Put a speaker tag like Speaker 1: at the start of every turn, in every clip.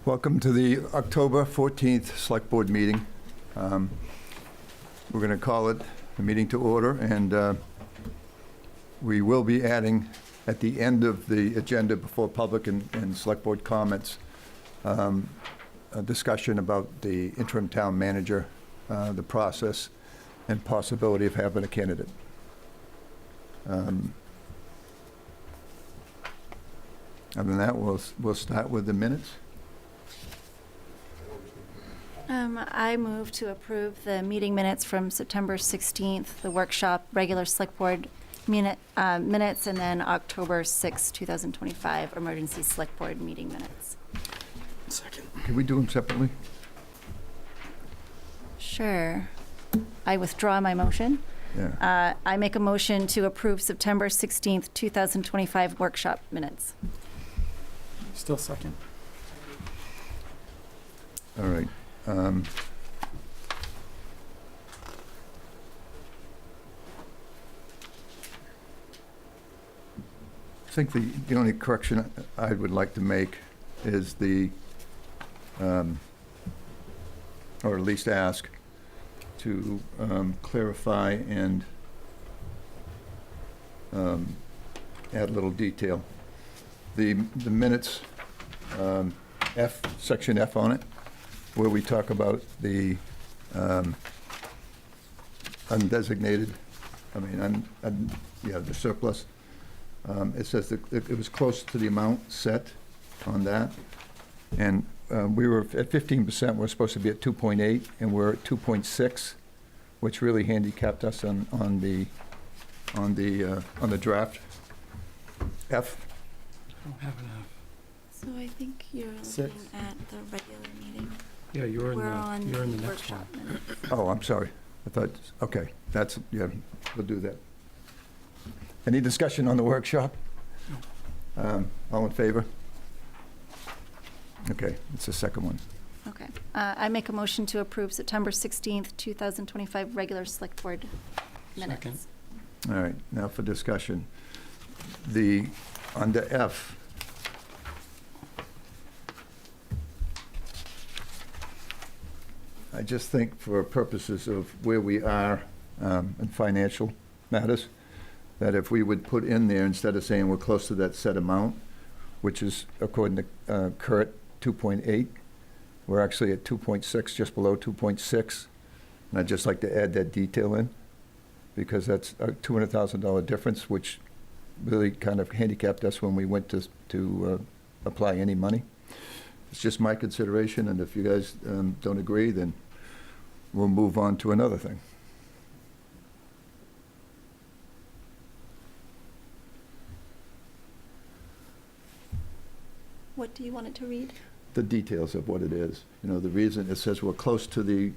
Speaker 1: Welcome to the October 14th Select Board meeting. We're going to call it a meeting to order, and we will be adding at the end of the agenda before public and Select Board comments, a discussion about the interim town manager, the process, and possibility of having a candidate. Other than that, we'll start with the minutes.
Speaker 2: I move to approve the meeting minutes from September 16th, the workshop, regular Select Board minutes, and then October 6th, 2025, emergency Select Board meeting minutes.
Speaker 3: Second.
Speaker 1: Can we do them separately?
Speaker 2: Sure. I withdraw my motion.
Speaker 1: Yeah.
Speaker 2: I make a motion to approve September 16th, 2025 workshop minutes.
Speaker 3: Still second.
Speaker 1: All right. I think the only correction I would like to make is or at least ask to clarify and add a little detail. The minutes, section F on it, where we talk about the undesignated, the surplus. It says that it was close to the amount set on that. And we were at 15%, we're supposed to be at 2.8, and we're at 2.6, which really handicapped us on the draft. F.
Speaker 3: I don't have enough.
Speaker 2: So I think you're looking
Speaker 3: Six.
Speaker 2: at the regular meeting.
Speaker 3: Yeah, you're
Speaker 2: We're on
Speaker 3: in the next
Speaker 2: workshop
Speaker 3: one.
Speaker 2: minutes.
Speaker 1: Oh, I'm sorry. I thought, okay, we'll do that. Any discussion on the workshop? All in favor? Okay, it's the second one.
Speaker 2: Okay. I make a motion to approve September 16th, 2025 regular Select Board minutes.
Speaker 3: Second.
Speaker 1: All right, now for discussion. Under F, I just think for purposes of where we are in financial matters, that if we would put in there, instead of saying we're close to that set amount, which is according to Kurt, 2.8, we're actually at 2.6, just below 2.6. And I'd just like to add that detail in, because that's a $200,000 difference, which really kind of handicapped us when we went to apply any money. It's just my consideration, and if you guys don't agree, then we'll move on to another thing.
Speaker 2: What do you want it to read?
Speaker 1: The details of what it is. You know, the reason it says we're close to the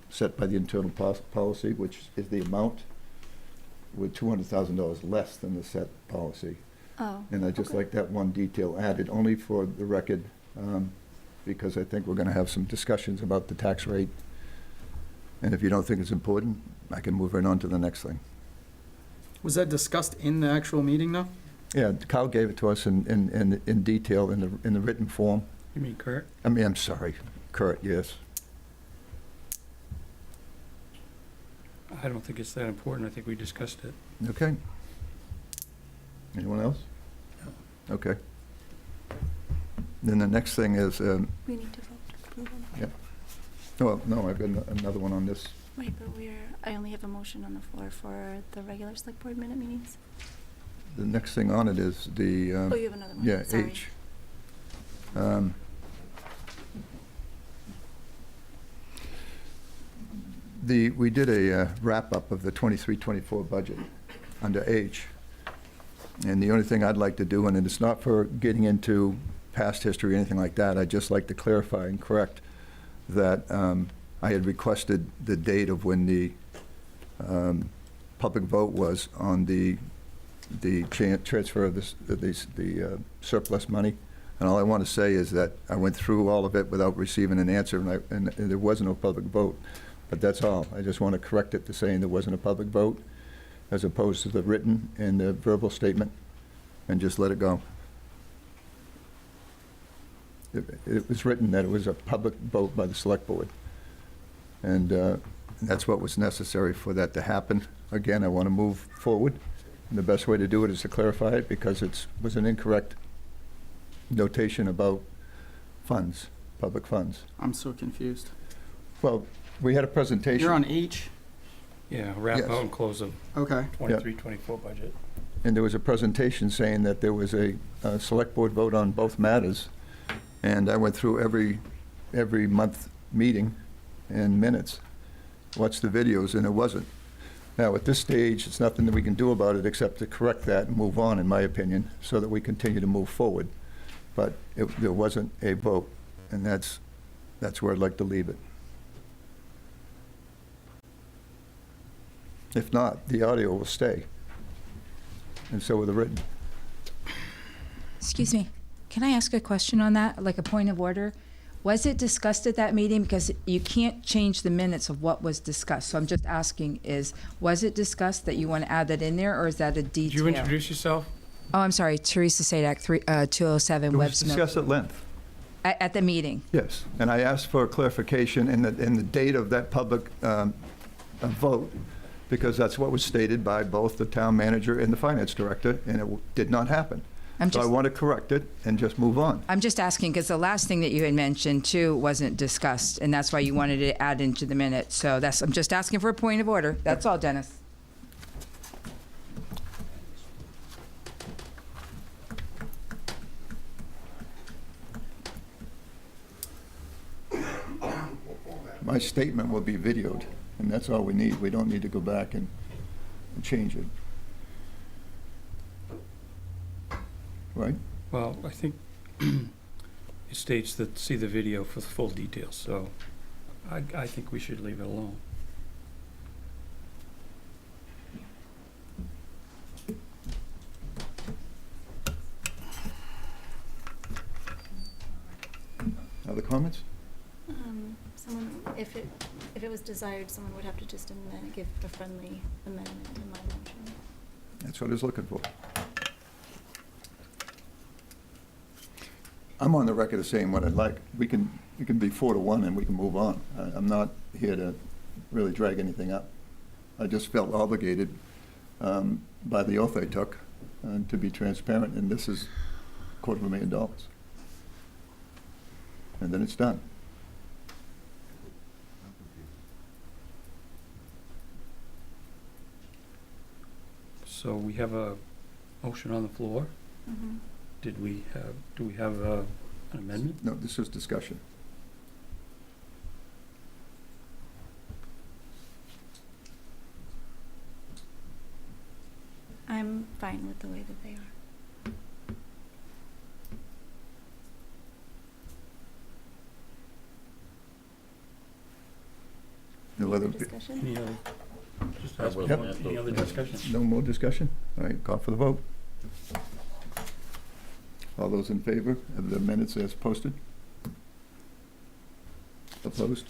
Speaker 1: set by the internal policy, which is the amount, with $200,000 less than the set policy.
Speaker 2: Oh.
Speaker 1: And I just
Speaker 2: okay.
Speaker 1: like that one detail added, only for the record, because I think we're going to have some discussions about the tax rate. And if you don't think it's important, I can move right on to the next thing.
Speaker 3: Was that discussed in the actual meeting, though?
Speaker 1: Yeah, Kyle gave it to us in detail in the written form.
Speaker 3: You mean Kurt?
Speaker 1: I'm sorry, Kurt, yes.
Speaker 3: I don't think it's that important. I think we discussed it.
Speaker 1: Okay. Anyone else?
Speaker 3: No.
Speaker 1: Okay. Then the next thing is,
Speaker 2: We need to vote to approve them.
Speaker 1: yeah. Well, no, I've got another one on this.
Speaker 2: Right, but I only have a motion on the floor for the regular Select Board minute meetings.
Speaker 1: The next thing on it is the,
Speaker 2: Oh, you have another one?
Speaker 1: yeah,
Speaker 2: Sorry.
Speaker 1: H. We did a wrap-up of the 23-24 budget under H. And the only thing I'd like to do, and it's not for getting into past history or anything like that, I'd just like to clarify and correct that I had requested the date of when the public vote was on the transfer of the surplus money. And all I want to say is that I went through all of it without receiving an answer, and there was no public vote. But that's all. I just want to correct it to saying there wasn't a public vote, as opposed to the written and the verbal statement, and just let it go. it was written that it was a public vote by the Select Board. And that's what was necessary for that to happen. Again, I want to move forward. And the best way to do it is to clarify it because it was an incorrect notation about funds, public funds.
Speaker 4: I'm so confused.
Speaker 1: Well, we had a presentation.
Speaker 4: You're on H?
Speaker 3: Yeah, wrap
Speaker 1: Yes.
Speaker 3: out and close of
Speaker 4: Okay.
Speaker 3: 23-24 budget.
Speaker 1: And there was a presentation saying that there was a Select Board vote on both matters. And I went through every month meeting and minutes, watched the videos, and it wasn't. Now, at this stage, it's nothing that we can do about it except to correct that and move on, in my opinion, so that we continue to move forward. But there wasn't a vote, and that's where I'd like to leave it. If not, the audio will stay, and so will the written.
Speaker 5: Excuse me, can I ask a question on that, like a point of order? Was it discussed at that meeting? Because you can't change the minutes of what was discussed. So I'm just asking was it discussed that you want to add that in there, or is that a
Speaker 3: Did
Speaker 5: detail?
Speaker 3: you introduce yourself?
Speaker 5: Oh, I'm sorry, Teresa Sadak, 207
Speaker 1: It was
Speaker 5: Webster Mill.
Speaker 1: discussed at length.
Speaker 5: At the meeting?
Speaker 1: Yes, and I asked for clarification in the date of that public vote, because that's what was stated by both the town manager and the finance director, and it did not happen. So I want to correct it and just move on.
Speaker 5: I'm just asking, because the last thing that you had mentioned, too, wasn't discussed, and that's why you wanted to add into the minute. So I'm just asking for a point of order. That's all, Dennis.
Speaker 1: My statement will be videoed, and that's all we need. We don't need to go back and change it. Right?
Speaker 3: Well, I think it states that see the video for the full details, so I think we should leave it alone.
Speaker 1: Other comments?
Speaker 2: If it was desired, someone would have to just give a friendly amendment to my motion.
Speaker 1: That's what I was looking for. I'm on the record of saying what I'd like. We can be 4-1 and we can move on. I'm not here to really drag anything up. I just felt obligated by the oath I took to be transparent, and this is $250,000. And then it's done.
Speaker 3: So we have a motion on the floor.
Speaker 2: Mm-hmm.
Speaker 3: Do we have an amendment?
Speaker 1: No, this is discussion.
Speaker 2: I'm fine with the way that they are.
Speaker 1: No other,
Speaker 2: Discussion?
Speaker 3: Any other, just
Speaker 6: I
Speaker 3: ask
Speaker 6: will
Speaker 3: one,
Speaker 6: not
Speaker 3: any
Speaker 6: vote
Speaker 3: other
Speaker 6: for it.
Speaker 3: discussion?
Speaker 1: no more discussion? All right, call for the vote. All those in favor of the minutes as posted? Opposed?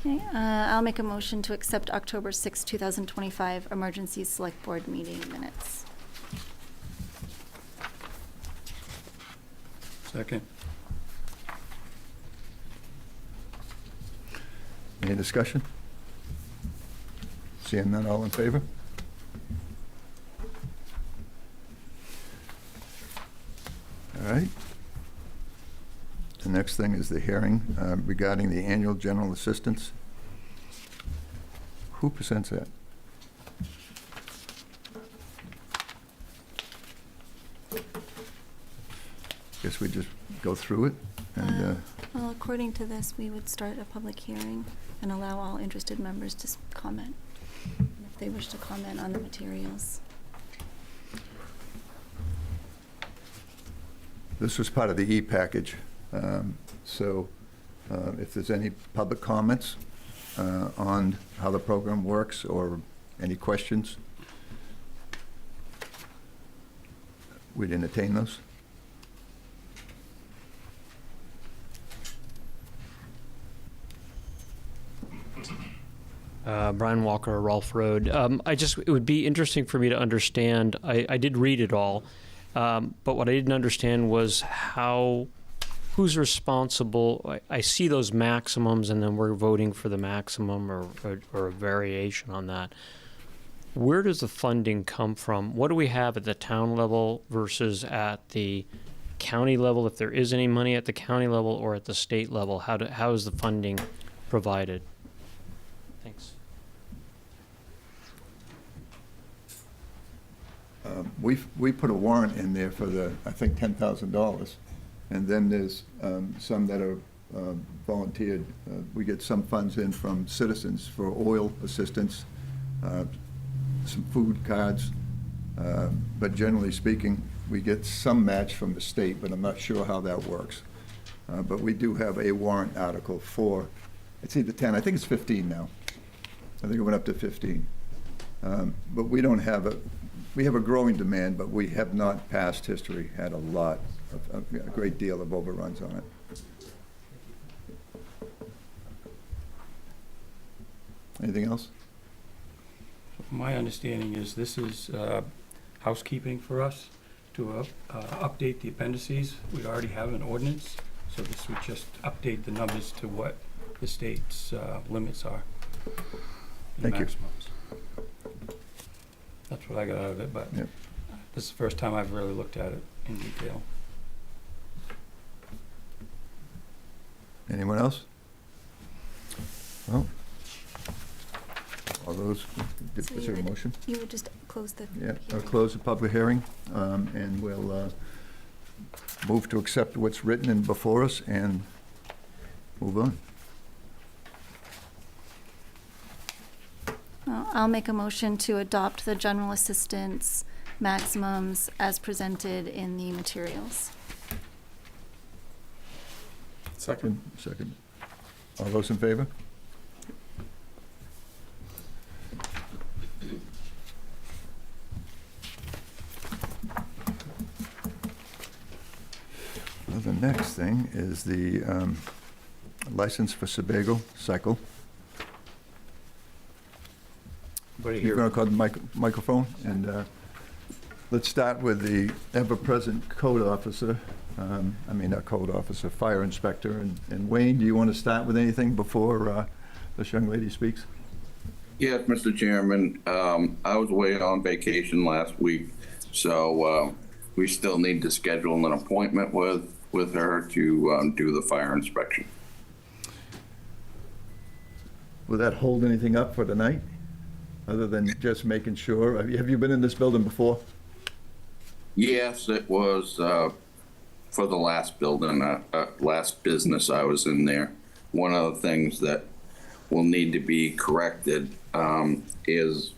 Speaker 2: Okay, I'll make a motion to accept October 6, 2025 emergency select board meeting minutes.
Speaker 3: Second.
Speaker 1: Any discussion? Seeing none, all in favor? All right. The next thing is the hearing regarding the annual general assistance. Who presents that? Guess we just go through it and,
Speaker 2: Well, according to this, we would start a public hearing and allow all interested members to comment, if they wish to comment on the materials.
Speaker 1: this was part of the e-package. So if there's any public comments on how the program works or any questions, we'd entertain those.
Speaker 4: Brian Walker, Rolfe Road. It would be interesting for me to understand, I did read it all, but what I didn't understand was who's responsible. I see those maximums and then we're voting for the maximum or a variation on that. Where does the funding come from? What do we have at the town level versus at the county level, if there is any money at the county level or at the state level? How is the funding provided? Thanks.
Speaker 1: We put a warrant in there for I think, $10,000. And then there's some that are volunteered. We get some funds in from citizens for oil assistance, some food cards. But generally speaking, we get some match from the state, but I'm not sure how that works. But we do have a warrant article for, it's either 10, I think it's 15 now. I think it went up to 15. But we don't have we have a growing demand, but we have not past history had a great deal of overruns on it. Anything else?
Speaker 3: My understanding is this is housekeeping for us to update the appendices. We already have an ordinance, so this would just update the numbers to what the state's limits are.
Speaker 1: Thank you.
Speaker 3: Maximums. That's what I got out of it, but
Speaker 1: Yep.
Speaker 3: this is the first time I've really looked at it in detail.
Speaker 1: Anyone else? Well, all those, is there a motion?
Speaker 2: You would just close the
Speaker 1: Yeah, I'll
Speaker 2: hearing.
Speaker 1: close the public hearing, and we'll move to accept what's written in before us and move on.
Speaker 2: I'll make a motion to adopt the general assistance maximums as presented in the materials.
Speaker 1: Second. All those in favor? Well, the next thing is the license for Sebago Cycle. You're going to call the microphone, and let's start with the ever-present code officer. Not code officer, fire inspector. And Wayne, do you want to start with anything before this young lady speaks?
Speaker 6: Yes, Mr. Chairman. I was away on vacation last week, so we still need to schedule an appointment with her to do the fire inspection.
Speaker 1: Will that hold anything up for tonight, other than just making sure? Have you been in this building before?
Speaker 6: Yes, it was for the last building, last business I was in there. One of the things that will need to be corrected is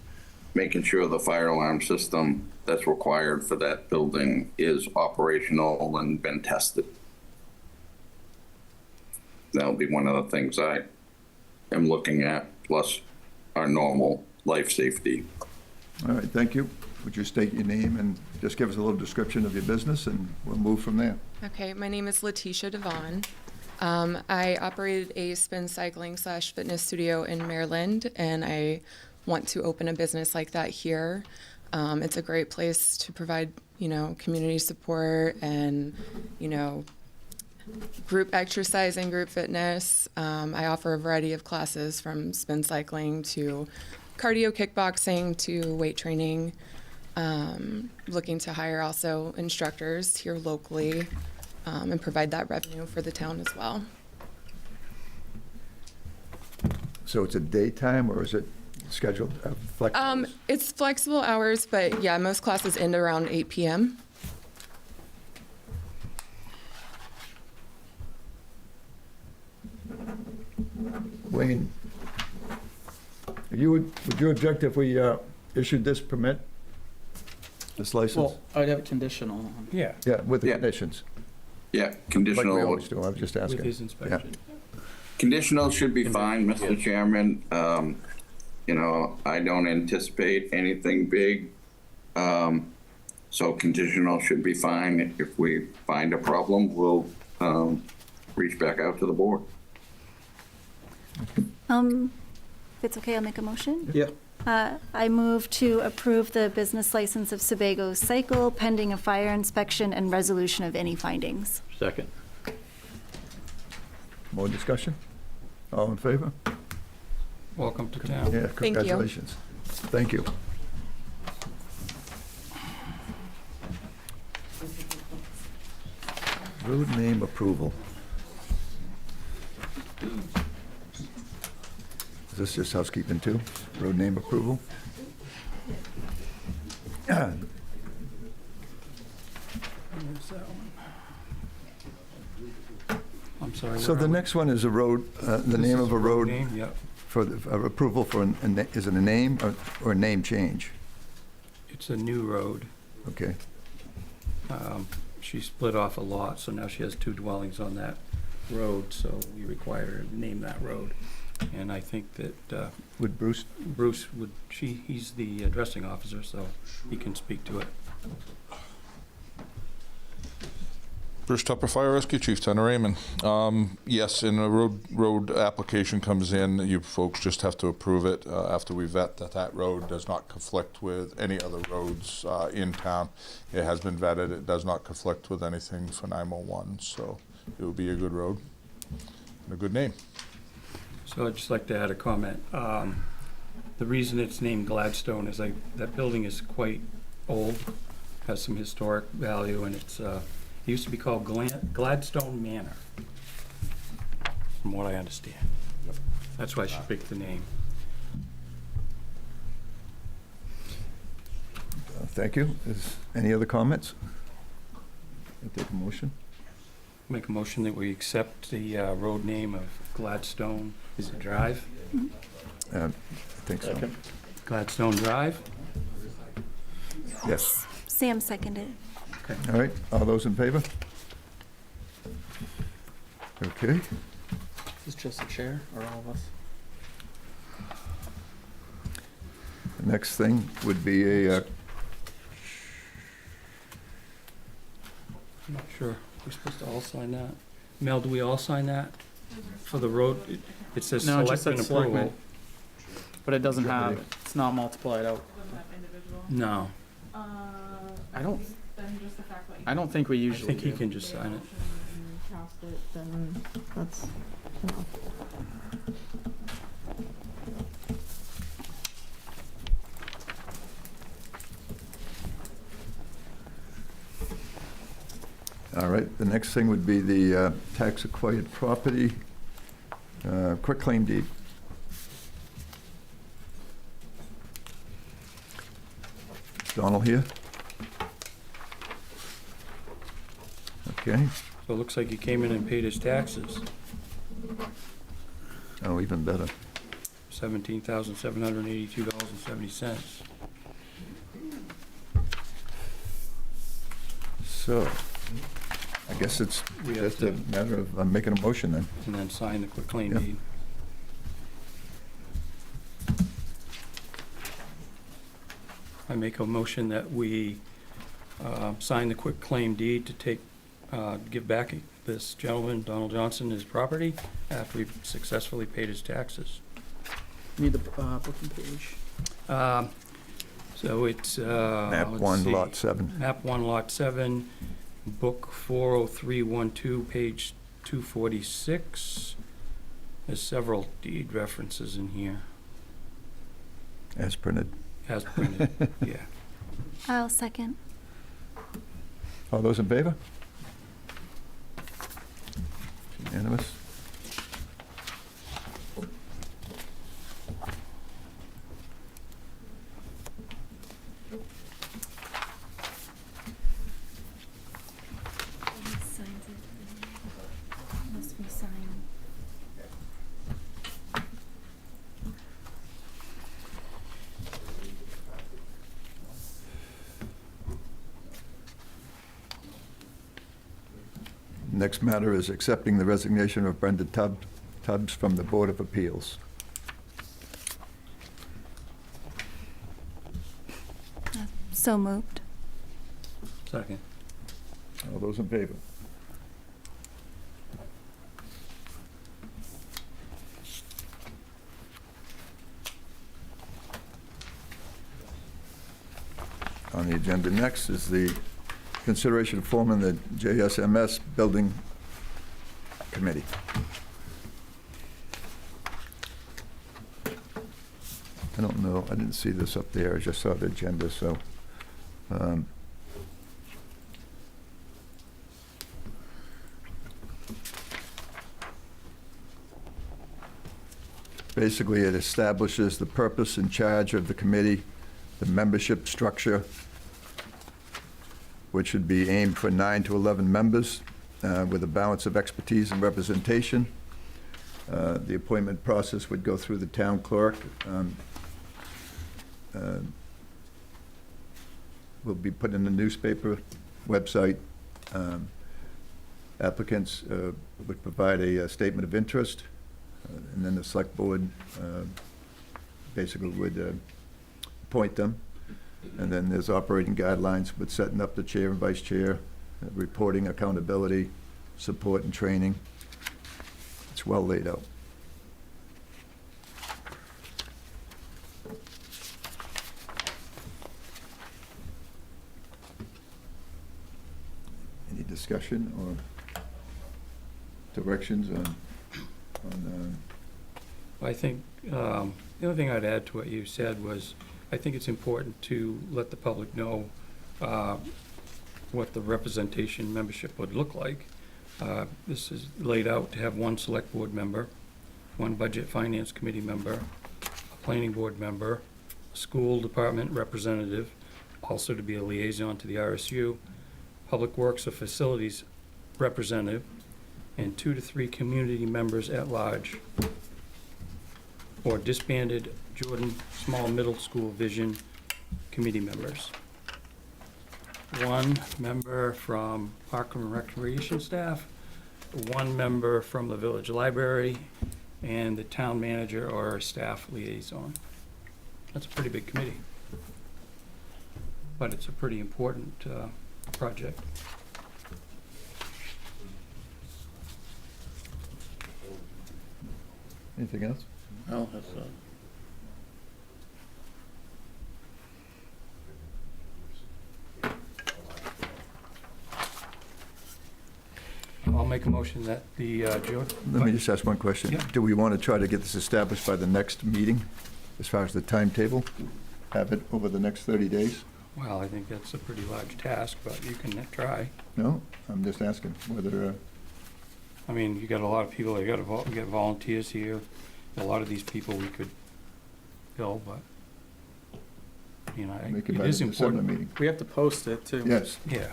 Speaker 6: making sure the fire alarm system that's required for that building is operational and been tested. That'll be one of the things I am looking at, plus our normal life safety.
Speaker 1: All right, thank you. Would you state your name and just give us a little description of your business, and we'll move from there.
Speaker 7: Okay, my name is Letitia Devon. I operated a spin cycling / fitness studio in Maryland, and I want to open a business like that here. It's a great place to provide, community support and, group exercise and group fitness. I offer a variety of classes from spin cycling to cardio kickboxing to weight training. Looking to hire also instructors here locally and provide that revenue for the town as well.
Speaker 1: So it's a daytime, or is it scheduled flexible?
Speaker 7: It's flexible hours, but yeah, most classes end around 8 p.m.
Speaker 1: Wayne, would you object if we issued this permit, this license?
Speaker 8: Well, I'd have it conditional on.
Speaker 3: Yeah,
Speaker 1: Yeah, with the
Speaker 6: Yeah.
Speaker 1: conditions,
Speaker 6: Yeah,
Speaker 1: like we
Speaker 6: conditional.
Speaker 1: always do. I was just
Speaker 3: with
Speaker 1: asking.
Speaker 3: his inspection.
Speaker 6: Conditional should be fine, Mr. Chairman. I don't anticipate anything big. So conditional should be fine. If we find a problem, we'll reach back out to the board.
Speaker 2: If it's okay, I'll make a motion.
Speaker 8: Yeah.
Speaker 2: I move to approve the business license of Sebago Cycle pending a fire inspection and resolution of any findings.
Speaker 9: Second.
Speaker 1: More discussion? All in favor?
Speaker 3: Welcome to town.
Speaker 1: Yeah,
Speaker 7: you.
Speaker 1: congratulations. Thank you. Road name approval. Is this just housekeeping too? Road name approval?
Speaker 3: I'm sorry.
Speaker 1: So
Speaker 3: where
Speaker 1: the
Speaker 3: are we?
Speaker 1: next one is a road, the
Speaker 3: This
Speaker 1: name
Speaker 3: is
Speaker 1: of a road
Speaker 3: name, Yep.
Speaker 1: for approval for, is it a name or a name change?
Speaker 3: It's a new road.
Speaker 1: Okay,
Speaker 3: She split off a lot, so now she has 2 dwellings on that road, so we require her to name that road. And I think that
Speaker 1: would Bruce,
Speaker 3: Bruce would, he's the addressing officer, so he can speak to it.
Speaker 10: Bruce Tupper, Fire Rescue Chief, Tanner Raymond. Yes, and a road application comes in, you folks just have to approve it after we vet that road does not conflict with any other roads in town. It has been vetted, it does not conflict with anything for 911, so it would be a good road and a good name.
Speaker 3: So I'd just like to add a comment. The reason it's named Gladstone is that building is quite old, has some historic value, and it used to be called Gladstone Manor, from what I understand. That's why she picked the name.
Speaker 1: thank you. Is any other comments? I take a motion.
Speaker 3: Make a motion that we accept the road name of Gladstone, is it Drive?
Speaker 1: I think so.
Speaker 9: Second.
Speaker 3: Gladstone Drive?
Speaker 1: Yes.
Speaker 2: Sam seconded.
Speaker 1: All right, all those in favor? Okay,
Speaker 8: Is this just the chair or all of us?
Speaker 1: the next thing would be a,
Speaker 3: I'm not sure. We're supposed to all sign that? Mel, do we all sign that for the road? It says
Speaker 8: No, it just
Speaker 3: selectmen
Speaker 8: said selectmen.
Speaker 3: approval.
Speaker 8: But it doesn't have, it's not multiplied out.
Speaker 3: No,
Speaker 8: I don't think we
Speaker 3: I
Speaker 8: usually
Speaker 3: think he
Speaker 8: do.
Speaker 3: can just sign it.
Speaker 11: Then that's enough.
Speaker 1: all right, the next thing would be the tax acquired property, quitclaim deed. Donald here? Okay,
Speaker 3: So it looks like he came in and paid his taxes,
Speaker 1: oh, even better.
Speaker 3: $17,782.70.
Speaker 1: So, I guess it's
Speaker 3: We have
Speaker 1: just a
Speaker 3: to,
Speaker 1: matter of making a motion then.
Speaker 3: and then sign the quitclaim
Speaker 1: Yeah.
Speaker 3: deed. I make a motion that we sign the quitclaim deed to give back this gentleman, Donald Johnson, his property after we've successfully paid his taxes.
Speaker 8: Need the booking page.
Speaker 3: So it's,
Speaker 1: Map
Speaker 3: let's
Speaker 1: 1,
Speaker 3: see.
Speaker 1: Lot 7.
Speaker 3: Map 1, Lot 7, Book 40312, page 246. There's several deed references in here,
Speaker 1: As printed.
Speaker 3: as printed, yeah.
Speaker 2: I'll second.
Speaker 1: All those in favor? Unanimous?
Speaker 2: Must be signed.
Speaker 1: Next matter is accepting the resignation of Brenda Tubbs from the Board of Appeals.
Speaker 2: So moved.
Speaker 3: Second.
Speaker 1: All those in favor? on the agenda next is the consideration of forming the JSMS Building Committee. I don't know, I didn't see this up there, I just saw the agenda, so. Basically, it establishes the purpose and charge of the committee, the membership structure, which should be aimed for 9 to 11 members with a balance of expertise and representation. The appointment process would go through the town clerk. Will be put in the newspaper, website. Applicants would provide a statement of interest, and then the select board basically would appoint them. And then there's operating guidelines with setting up the chair and vice chair, reporting, accountability, support and training. It's well laid out. Any discussion or directions on
Speaker 3: I think the only thing I'd add to what you said was, I think it's important to let the public know what the representation membership would look like. This is laid out to have one select board member, one budget finance committee member, a planning board member, a school department representative, also to be a liaison to the RSU, public works or facilities representative, and 2 to 3 community members at large, or disbanded Jordan Small Middle School Vision committee members. 1 member from Park and Recreation staff, 1 member from the village library, and the town manager or a staff liaison. That's a pretty big committee, but it's a pretty important project.
Speaker 1: anything else?
Speaker 9: No, that's,
Speaker 3: I'll make a motion that the,
Speaker 1: Let me just ask one question.
Speaker 3: Yeah.
Speaker 1: Do we want to try to get this established by the next meeting, as far as the timetable? Have it over the next 30 days?
Speaker 3: well, I think that's a pretty large task, but you can try.
Speaker 1: No? I'm just asking whether,
Speaker 3: I mean, you got a lot of people, you got get volunteers here. A lot of these people we could fill, but, you know,
Speaker 1: make it
Speaker 3: it
Speaker 1: by
Speaker 3: is
Speaker 1: the December
Speaker 3: important.
Speaker 1: meeting.
Speaker 8: We have to post it too.
Speaker 1: Yes.
Speaker 3: Yeah,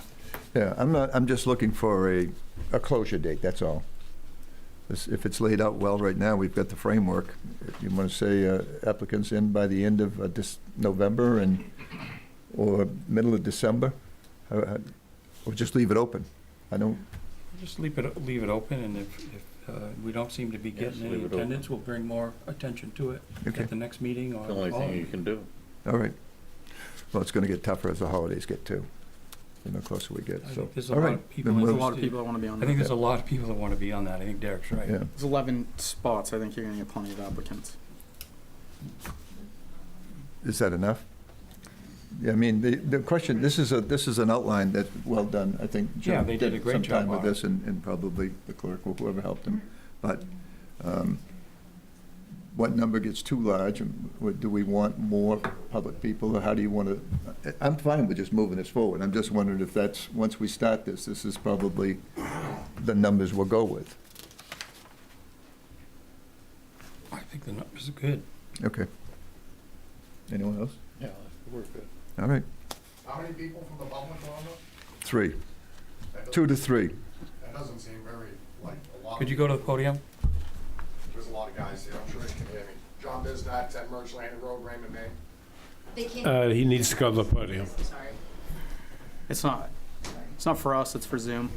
Speaker 1: Yeah, I'm just looking for a closure date, that's all. If it's laid out well right now, we've got the framework. If you want to say applicants in by the end of this November or middle of December, or just leave it open. I don't,
Speaker 3: just leave it open, and if we don't seem to be getting
Speaker 9: Yes,
Speaker 3: any
Speaker 9: leave it open.
Speaker 3: attendance, we'll bring more attention to it
Speaker 1: Okay.
Speaker 3: at the next meeting or.
Speaker 9: the only
Speaker 3: all of
Speaker 9: thing you
Speaker 3: them.
Speaker 9: can do.
Speaker 1: all right. Well, it's going to get tougher as the holidays get too, the closer we get,
Speaker 3: I
Speaker 1: so.
Speaker 3: think there's a
Speaker 1: all
Speaker 3: lot
Speaker 1: right,
Speaker 3: of people
Speaker 1: then
Speaker 8: There's a
Speaker 1: we'll-
Speaker 8: lot of people that want to be on
Speaker 3: I
Speaker 8: there.
Speaker 3: think there's a lot of people that want to be on that. I think Derek's right.
Speaker 1: Yeah,
Speaker 8: There's 11 spots. I think you're going to get plenty of applicants.
Speaker 1: is that enough? Yeah, I mean, the question, this is an outline that's well done, I think.
Speaker 3: Yeah,
Speaker 1: John
Speaker 3: they did a great
Speaker 1: some
Speaker 3: job
Speaker 1: time with
Speaker 3: on it.
Speaker 1: this, and probably the clerk or whoever helped him. But what number gets too large? Do we want more public people, or how do you want to? I'm fine with just moving this forward. I'm just wondering if that's, once we start this is probably the numbers we'll go with.
Speaker 3: I think the numbers are good.
Speaker 1: Okay. Anyone else?
Speaker 9: Yeah, we're good.
Speaker 1: All right,
Speaker 12: How many people from the public are on this?
Speaker 1: 3,
Speaker 12: That
Speaker 1: 2
Speaker 12: doesn't-
Speaker 1: to 3.
Speaker 12: That doesn't seem very, like, a lot.
Speaker 3: Could you go to the podium?
Speaker 12: There's a lot of guys here, I'm sure they can hear me. John Biznat, 10 Merge Landing Road, Raymond, Maine.
Speaker 13: He needs to go to the podium.
Speaker 8: It's not for us. It's for Zoom.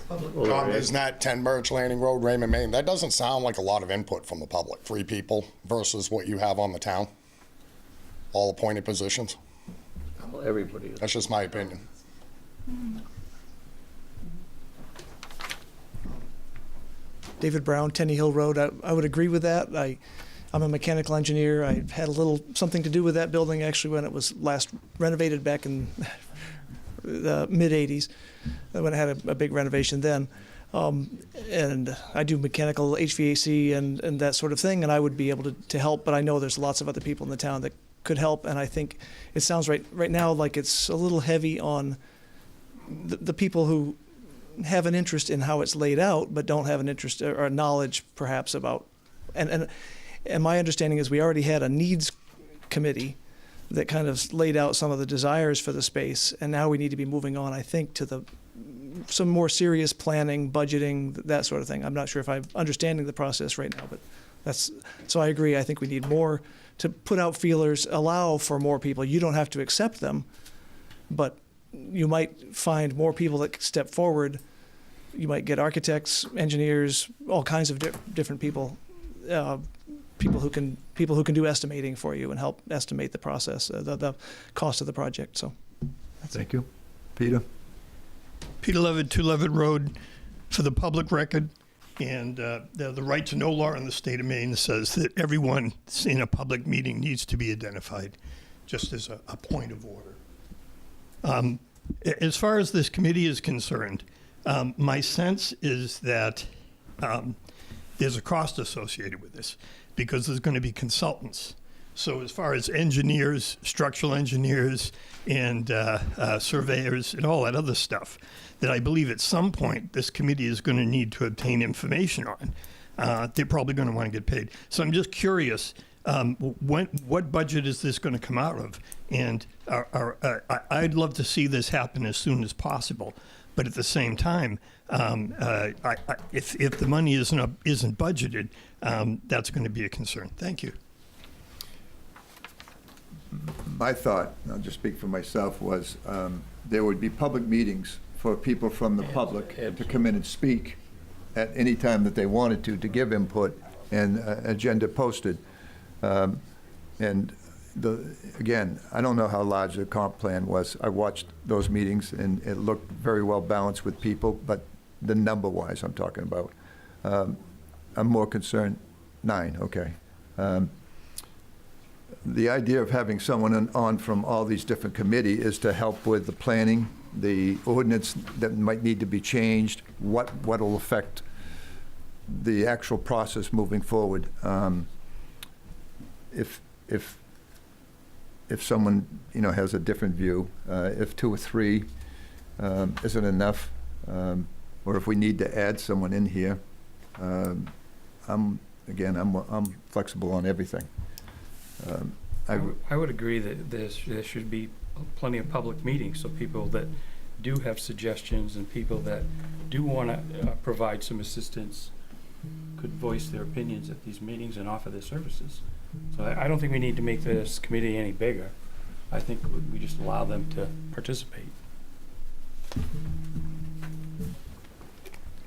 Speaker 12: John Biznat, 10 Merge Landing Road, Raymond, Maine. That doesn't sound like a lot of input from the public, 3 people versus what you have on the town. All appointed positions.
Speaker 9: Well, everybody is.
Speaker 12: That's just my opinion.
Speaker 14: David Brown, Tenny Hill Road. I would agree with that. I'm a mechanical engineer. I had a little something to do with that building actually when it was last renovated back in the mid-'80s, when it had a big renovation then. And I do mechanical HVAC and that sort of thing, and I would be able to help, but I know there's lots of other people in the town that could help, and I think it sounds right now like it's a little heavy on the people who have an interest in how it's laid out, but don't have an interest or knowledge perhaps about, and my understanding is we already had a needs committee that kind of laid out some of the desires for the space, and now we need to be moving on, I think, to some more serious planning, budgeting, that sort of thing. I'm not sure if I'm understanding the process right now, but so I agree. I think we need more to put out feelers, allow for more people. You don't have to accept them, but you might find more people that step forward. You might get architects, engineers, all kinds of different people, people who can do estimating for you and help estimate the process, the cost of the project. So,
Speaker 1: Thank you. Peter?
Speaker 15: Peter Levitt, 2 Levitt Road, for the public record. And the right to know law in the state of Maine says that everyone in a public meeting needs to be identified, just as a point of order. As far as this committee is concerned, my sense is that there's a cost associated with this because there's going to be consultants. So as far as engineers, structural engineers, and surveyors, and all that other stuff, that I believe at some point this committee is going to need to obtain information on. They're probably going to want to get paid. So I'm just curious, what budget is this going to come out of? And I'd love to see this happen as soon as possible. But at the same time, if the money isn't budgeted, that's going to be a concern. Thank you.
Speaker 1: My thought, and I'll just speak for myself, was there would be public meetings for people from the public to come in and speak at any time that they wanted to give input, and agenda posted. And again, I don't know how large the comp plan was. I watched those meetings, and it looked very well balanced with people, but the number-wise I'm talking about. I'm more concerned, 9, okay. The idea of having someone on from all these different committees is to help with the planning, the ordinance that might need to be changed, what will affect the actual process moving forward. If someone has a different view, if 2 or 3 isn't enough, or if we need to add someone in here, I'm flexible on everything.
Speaker 3: I would agree that there should be plenty of public meetings, so people that do have suggestions and people that do want to provide some assistance could voice their opinions at these meetings and offer their services. So I don't think we need to make this committee any bigger. I think we just allow them to participate.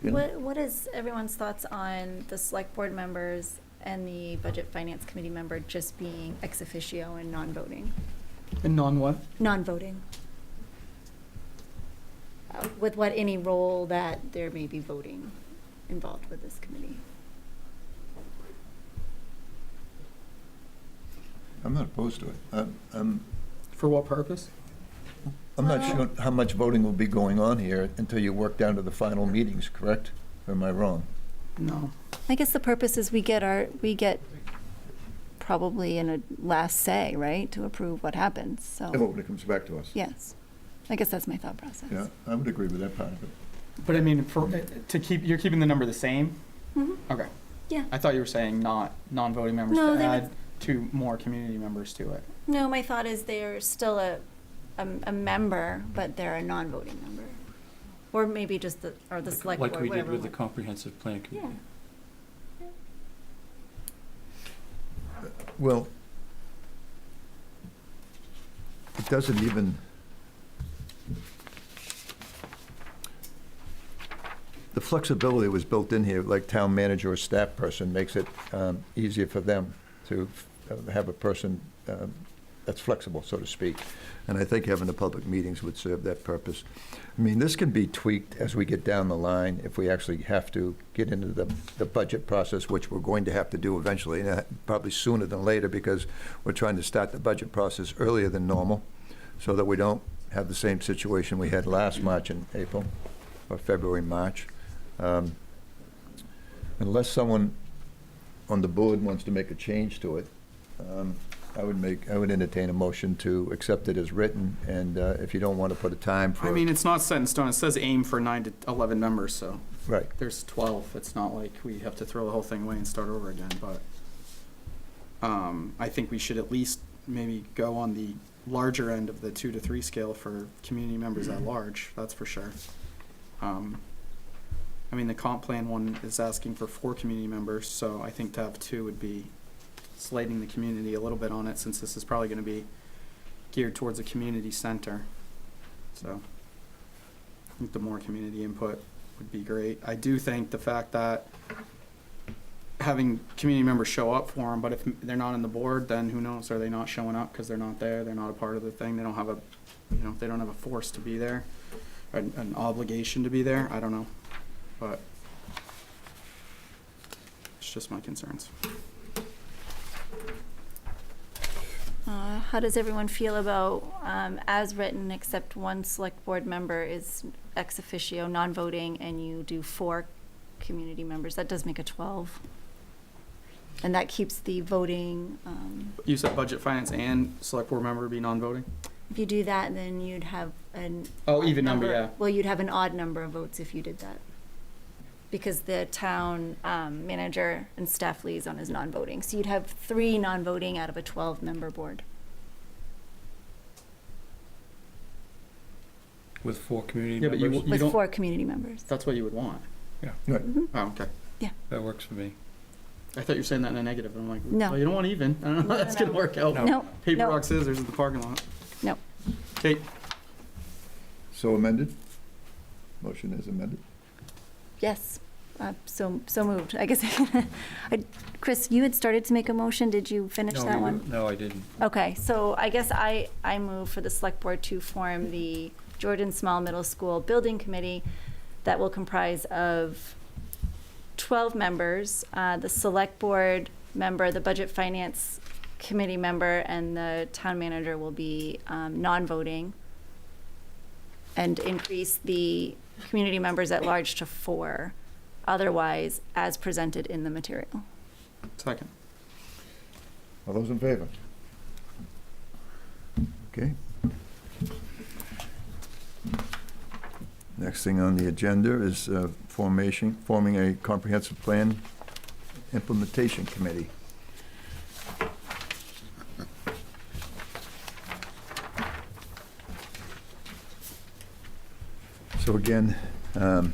Speaker 2: What is everyone's thoughts on the select board members and the budget finance committee member just being ex officio and non-voting?
Speaker 8: And what?
Speaker 2: Non-voting. With any role that there may be voting involved with this committee.
Speaker 1: I'm not opposed to it.
Speaker 8: For what purpose?
Speaker 1: I'm not sure how much voting will be going on here until you work down to the final meetings, correct? Or am I wrong?
Speaker 8: No.
Speaker 2: I guess the purpose is we get probably in a last say, right, to approve what happens. So
Speaker 1: When it comes back to us.
Speaker 2: yes, I guess that's my thought process.
Speaker 1: Yeah, I would agree with that part of it.
Speaker 8: But I mean, you're keeping the number the same?
Speaker 2: Mhm.
Speaker 8: Okay.
Speaker 2: Yeah.
Speaker 8: I thought you were saying non-voting members
Speaker 2: No,
Speaker 8: to
Speaker 2: they
Speaker 8: add 2 more community members to it.
Speaker 2: No, my thought is they're still a member, but they're a non-voting member, or maybe just the select board,
Speaker 3: Like we did
Speaker 2: whatever
Speaker 3: with the
Speaker 2: one.
Speaker 3: comprehensive plan
Speaker 2: Yeah.
Speaker 3: committee.
Speaker 1: Well, it doesn't even, the flexibility was built in here, like town manager or staff person makes it easier for them to have a person that's flexible, so to speak. And I think having the public meetings would serve that purpose. I mean, this can be tweaked as we get down the line if we actually have to get into the budget process, which we're going to have to do eventually, and probably sooner than later, because we're trying to start the budget process earlier than normal, so that we don't have the same situation we had last March and April, or February, March. Unless someone on the board wants to make a change to it, I would entertain a motion to accept it as written, and if you don't want to put a time for.
Speaker 8: I mean, it's not set in stone. It says aim for 9 to 11 members, so.
Speaker 1: Right.
Speaker 8: There's 12. It's not like we have to throw the whole thing away and start over again, but I think we should at least maybe go on the larger end of the 2 to 3 scale for community members at large, that's for sure. I mean, the comp plan one is asking for 4 community members, so I think to have 2 would be slating the community a little bit on it, since this is probably going to be geared towards a community center. So I think the more community input would be great. I do think the fact that having community members show up for them, but if they're not on the board, then who knows? Are they not showing up because they're not there? They're not a part of the thing. They don't have a, they don't have a force to be there, an obligation to be there. I don't know, but it's just my concerns.
Speaker 2: How does everyone feel about, as written, except one select board member is ex officio, non-voting, and you do 4 community members? That does make a 12. And that keeps the voting.
Speaker 8: You said budget, finance, and select board member be non-voting?
Speaker 2: If you do that, then you'd have an.
Speaker 8: Oh,
Speaker 2: odd
Speaker 8: even number, yeah.
Speaker 2: Well, you'd have an odd number of votes if you did that. Because the town manager and staff liaison is non-voting. So you'd have 3 non-voting out of a 12-member board.
Speaker 3: With 4 community
Speaker 8: Yeah, but
Speaker 3: members?
Speaker 8: you
Speaker 2: With
Speaker 8: don't,
Speaker 2: 4 community members.
Speaker 8: that's what you would want.
Speaker 3: Yeah,
Speaker 1: Right.
Speaker 8: Oh, okay.
Speaker 3: that works for me.
Speaker 8: I thought you were saying that in a negative. I'm like,
Speaker 2: No.
Speaker 8: well, you don't want even. I don't know
Speaker 2: No,
Speaker 8: how that's
Speaker 2: no,
Speaker 8: going to work out.
Speaker 2: No.
Speaker 8: Paper,
Speaker 2: no,
Speaker 8: rock, scissors at the parking lot.
Speaker 2: No.
Speaker 8: Kate?
Speaker 1: So amended? Motion is amended?
Speaker 2: Yes. So moved. I guess, Chris, you had started to make a motion. Did you finish
Speaker 3: No,
Speaker 2: that
Speaker 3: you-
Speaker 2: one?
Speaker 3: No, I didn't.
Speaker 2: Okay, so I guess I move for the select board to form the Jordan Small Middle School Building Committee that will comprise of 12 members, the select board member, the budget finance committee member, and the town manager will be non-voting, and increase the community members at large to 4, otherwise as presented in the material.
Speaker 8: Second.
Speaker 1: All those in favor? Okay. Next thing on the agenda is forming a comprehensive plan implementation committee. So again, the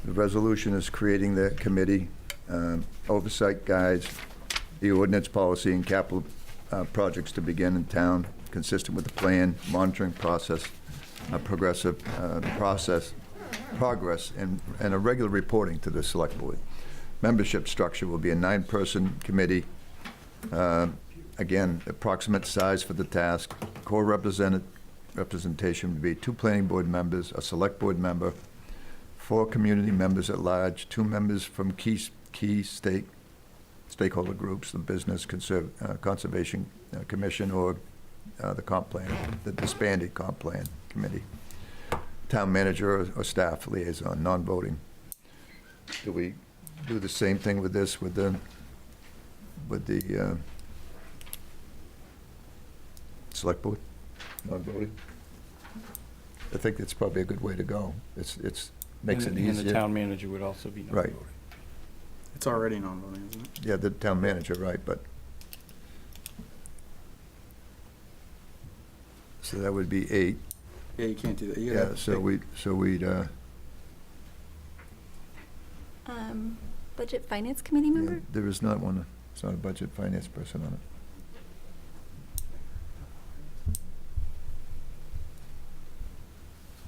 Speaker 1: resolution is creating the committee, oversight guides, the ordinance, policy, and capital projects to begin in town, consistent with the plan, monitoring process, progress, and a regular reporting to the select board. Membership structure will be a 9-person committee. Again, approximate size for the task. Core representation would be 2 planning board members, a select board member, 4 community members at large, 2 members from key stakeholder groups, the Business Conservation Commission, or the comp plan, the disbanded comp plan committee. Town manager or staff liaison, non-voting. Do we do the same thing with this, with the select board, non-voting? I think that's probably a good way to go. It's makes it
Speaker 3: And
Speaker 1: easier.
Speaker 3: the town manager would also be
Speaker 1: Right.
Speaker 3: non-voting.
Speaker 8: It's already non-voting, isn't it?
Speaker 1: Yeah, the town manager, right, but. So that would be 8.
Speaker 8: Yeah, you can't do that. You gotta
Speaker 1: Yeah,
Speaker 8: have
Speaker 1: so
Speaker 8: big-
Speaker 1: we'd,
Speaker 2: Budget finance committee member?
Speaker 1: yeah, there is not one, it's not a budget finance person on it.